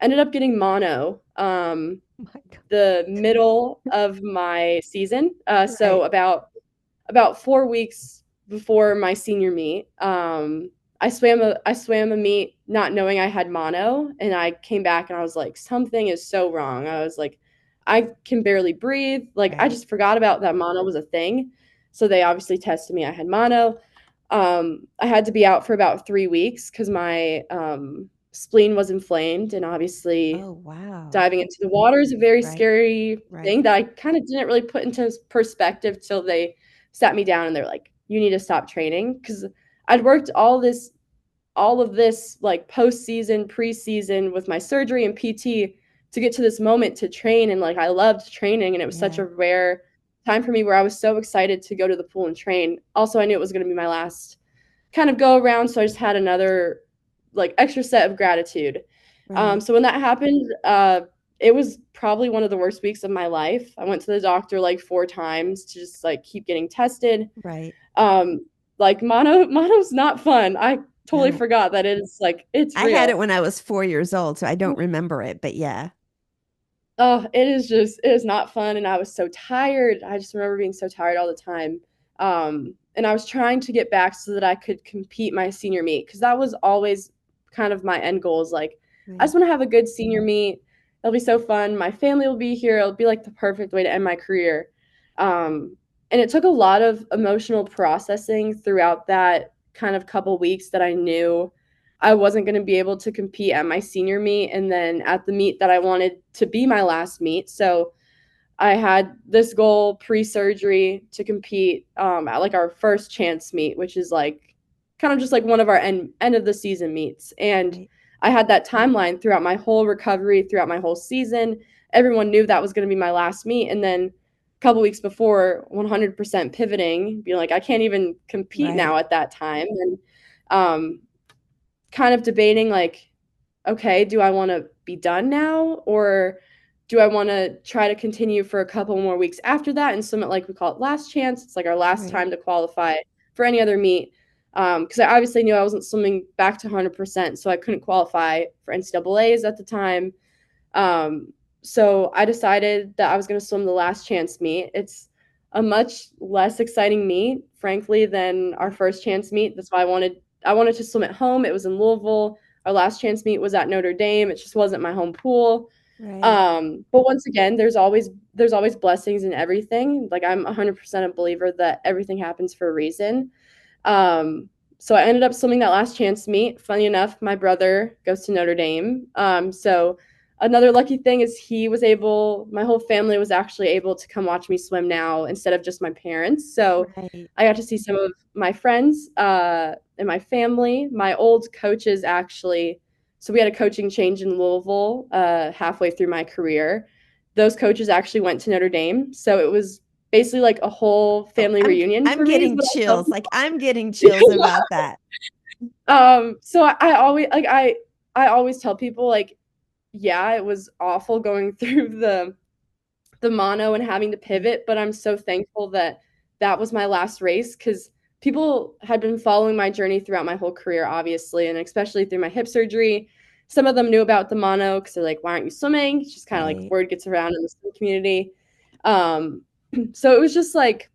Speaker 1: Ended up getting mono
Speaker 2: My God.
Speaker 1: the middle of my season. So
Speaker 2: Right.
Speaker 1: about 4 weeks before my senior meet, I swam a meet not knowing I had mono, and I came back and I was like, something is so wrong. I was like, I can barely breathe. Like I
Speaker 2: Right.
Speaker 1: just forgot about that mono was a thing. So they obviously tested me. I had mono. I had to be out for about 3 weeks because my spleen was inflamed, and obviously
Speaker 2: Oh, wow.
Speaker 1: diving into the water is a very
Speaker 2: Right.
Speaker 1: scary
Speaker 2: Right.
Speaker 1: thing that I kind of didn't really put into perspective till they sat me down and they're like, "You need to stop training," because I'd worked all of this like postseason, preseason with my surgery and PT to get to this moment to train, and like I loved training, and it was such
Speaker 2: Yeah.
Speaker 1: a rare time for me where I was so excited to go to the pool and train. Also, I knew it was going to be my last kind of go around, so I just had another like extra set of gratitude.
Speaker 2: Right.
Speaker 1: So when that happened, it was probably one of the worst weeks of my life. I went to the doctor like 4 times to just like keep getting tested.
Speaker 2: Right.
Speaker 1: Um, like mono's not fun. I totally
Speaker 2: No.
Speaker 1: forgot that it's like it's
Speaker 2: I had it
Speaker 1: real.
Speaker 2: when I was 4 years old, so I don't remember it, but yeah.
Speaker 1: Oh, it is not fun, and I was so tired. I just remember being so tired all the time. And I was trying to get back so that I could compete my senior meet because that was always kind of my end goal is like, I
Speaker 2: Right.
Speaker 1: just want to have a good senior meet. It'll be so fun. My family will be here. It'll be like the perfect way to end my career. And it took a lot of emotional processing throughout that kind of couple weeks that I knew I wasn't going to be able to compete at my senior meet and then at the meet that I wanted to be my last meet. So I had this goal pre-surgery to compete at like our first chance meet, which is like kind of just like one of our end of the season meets. And
Speaker 2: Right.
Speaker 1: I had that timeline throughout my whole recovery, throughout my whole season. Everyone knew that was going to be my last meet, and then a couple weeks before, 100% pivoting, being like, I can't even compete
Speaker 2: Right.
Speaker 1: now at that time, and um, kind of debating like, okay, do I want to be done now or do I want to try to continue for a couple more weeks after that and swim at like we call it last chance? It's like our last
Speaker 2: Right.
Speaker 1: time to qualify for any other meet. Because I obviously knew I wasn't swimming back to 100%, so I couldn't qualify for NCAA's at the time. Um, so I decided that I was going to swim the last chance meet. It's a much less exciting meet, frankly, than our first chance meet. That's why I wanted to swim at home. It was in Louisville. Our last chance meet was at Notre Dame. It just wasn't my home pool.
Speaker 2: Right.
Speaker 1: But once again, there's always blessings in everything. Like I'm 100% a believer that everything happens for a reason. Um, so I ended up swimming that last chance meet. Funny enough, my brother goes to Notre Dame. So another lucky thing is my whole family was actually able to come watch me swim now instead of just my parents. So
Speaker 2: Right.
Speaker 1: I got to see some of my friends and my family. My old coaches actually, so we had a coaching change in Louisville halfway through my career. Those coaches actually went to Notre Dame. So it was basically like a whole
Speaker 2: Oh,
Speaker 1: family reunion
Speaker 2: I'm
Speaker 1: for me, is
Speaker 2: getting
Speaker 1: what I tell
Speaker 2: chills.
Speaker 1: people.
Speaker 2: Like I'm getting chills about that.
Speaker 1: So I always like I always tell people like, yeah, it was awful going through the mono and having to pivot, but I'm so thankful that that was my last race because people had been following my journey throughout my whole career, obviously, and especially through my hip surgery. Some of them knew about the mono because they're like, "Why aren't you swimming?" It's just kind of like
Speaker 2: Right.
Speaker 1: word gets around in the swim community. Um, so it was just like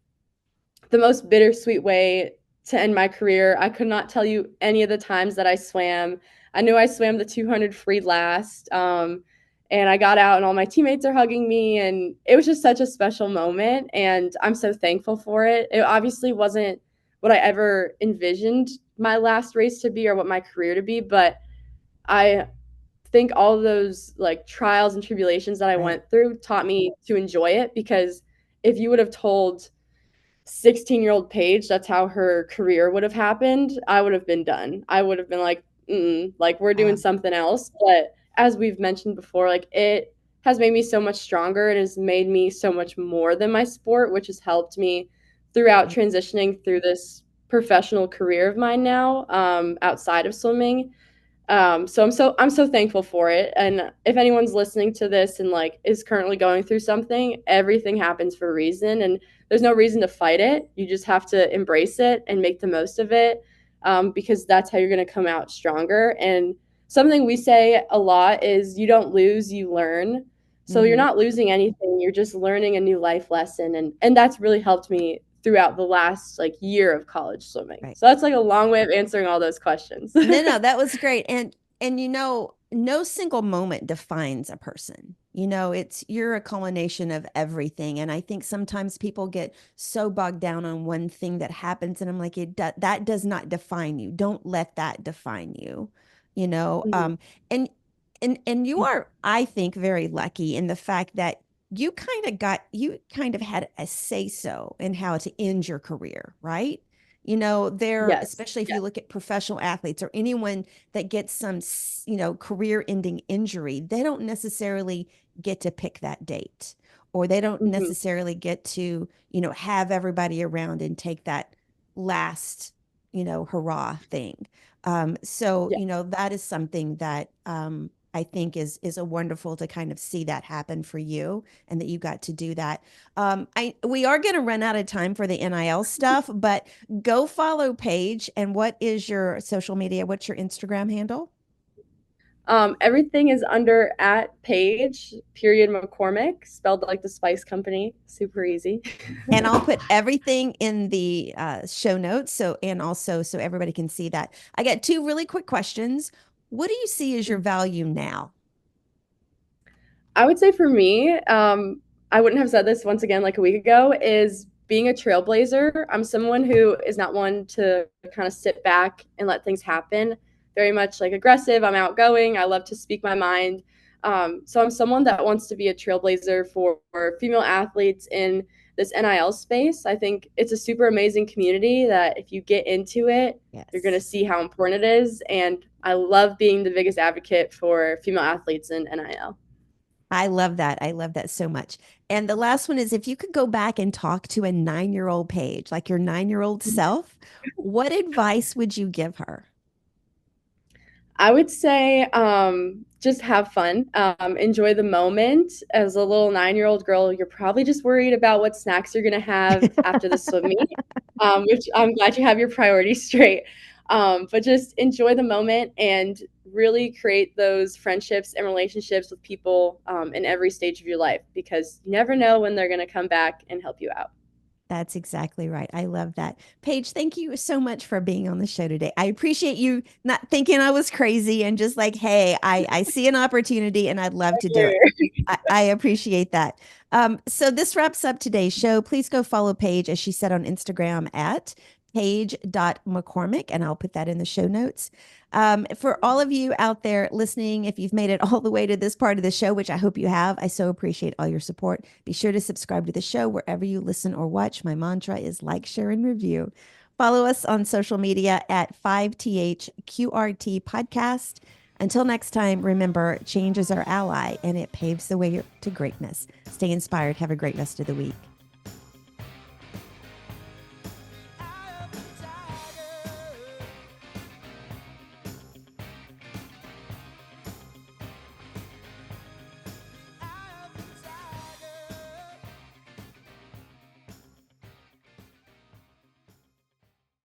Speaker 1: the most bittersweet way to end my career. I could not tell you any of the times that I swam. I knew I swam the 200 free last. And I got out and all my teammates are hugging me and it was just such a special moment and I'm so thankful for it. It obviously wasn't what I ever envisioned my last race to be or what my career to be, but I think all those like trials and tribulations that I
Speaker 2: Right.
Speaker 1: went through taught me to enjoy it because if you would have told 16-year-old Paige, that's how her career would have happened, I would have been done. I would have been like, like we're doing
Speaker 2: Wow.
Speaker 1: something else. But as we've mentioned before, like it has made me so much stronger. It has made me so much more than my sport, which has helped me throughout
Speaker 2: Right.
Speaker 1: transitioning through this professional career of mine now, outside of swimming. So I'm so thankful for it. And if anyone's listening to this and like is currently going through something, everything happens for a reason, and there's no reason to fight it. You just have to embrace it and make the most of it, because that's how you're going to come out stronger. And something we say a lot is you don't lose, you learn. So you're
Speaker 2: Hmm.
Speaker 1: not losing anything. You're just learning a new life lesson, and that's really helped me throughout the last like year of college swimming.
Speaker 2: Right.
Speaker 1: So that's like a long way of answering all those questions.
Speaker 2: No, no, that was great. And no single moment defines a person. It's you're a culmination of everything. And I think sometimes people get so bogged down on one thing that happens, and I'm like, that does not define you. Don't let that define you. You know,
Speaker 1: Mhm.
Speaker 2: um, and and you are, I think, very lucky in the fact that you kind of had a say so in how to end your career, right? There,
Speaker 1: Yes.
Speaker 2: especially if
Speaker 1: Yeah.
Speaker 2: you look at professional athletes or anyone that gets some, career ending injury, they don't necessarily get to pick that date, or they don't
Speaker 1: Mhm.
Speaker 2: necessarily get to, have everybody around and take that last, hurrah thing. So,
Speaker 1: Yeah.
Speaker 2: that is something that, I think is a wonderful to kind of see that happen for you and that you got to do that. We are going to run out of time for the NIL stuff, but go follow Paige. And what is your social media? What's your Instagram handle?
Speaker 1: Everything is under at Page period McCormick, spelled like the Spice Company. Super easy.
Speaker 2: And I'll put everything in the show notes. And also so everybody can see that. I got two really quick questions. What do you see as your value now?
Speaker 1: I would say for me, I wouldn't have said this once again like a week ago, is being a trailblazer. I'm someone who is not one to kind of sit back and let things happen. Very much like aggressive. I'm outgoing. I love to speak my mind. So I'm someone that wants to be a trailblazer for female athletes in this NIL space. I think it's a super amazing community that if you get into it, you're going to
Speaker 2: Yes.
Speaker 1: see how important it is. And I love being the biggest advocate for female athletes in NIL.
Speaker 2: I love that. I love that so much. And the last one is if you could go back and talk to a 9-year-old Paige, like your 9-year-old self, what advice would you give her?
Speaker 1: I would say just have fun, enjoy the moment. As a little 9-year-old girl, you're probably just worried about what snacks you're going to have after the swim meet, which I'm glad you have your priorities straight. But just enjoy the moment and really create those friendships and relationships with people in every stage of your life because you never know when they're going to come back and help you out.
Speaker 2: That's exactly right. I love that. Paige, thank you so much for being on the show today. I appreciate you not thinking I was crazy and just like, hey, I see an opportunity and I'd love to do it. I appreciate that. So this wraps up today's show. Please go follow Paige, as she said on Instagram, at Paige.McCormick, and I'll put that in the show notes. For all of you out there listening, if you've made it all the way to this part of the show, which I hope you have, I so appreciate all your support. Be sure to subscribe to the show wherever you listen or watch. My mantra is like, share, and review. Follow us on social media at 5THQRT Podcast. Until next time, remember, change is our ally and it paves the way to greatness. Stay inspired. Have a great rest of the week.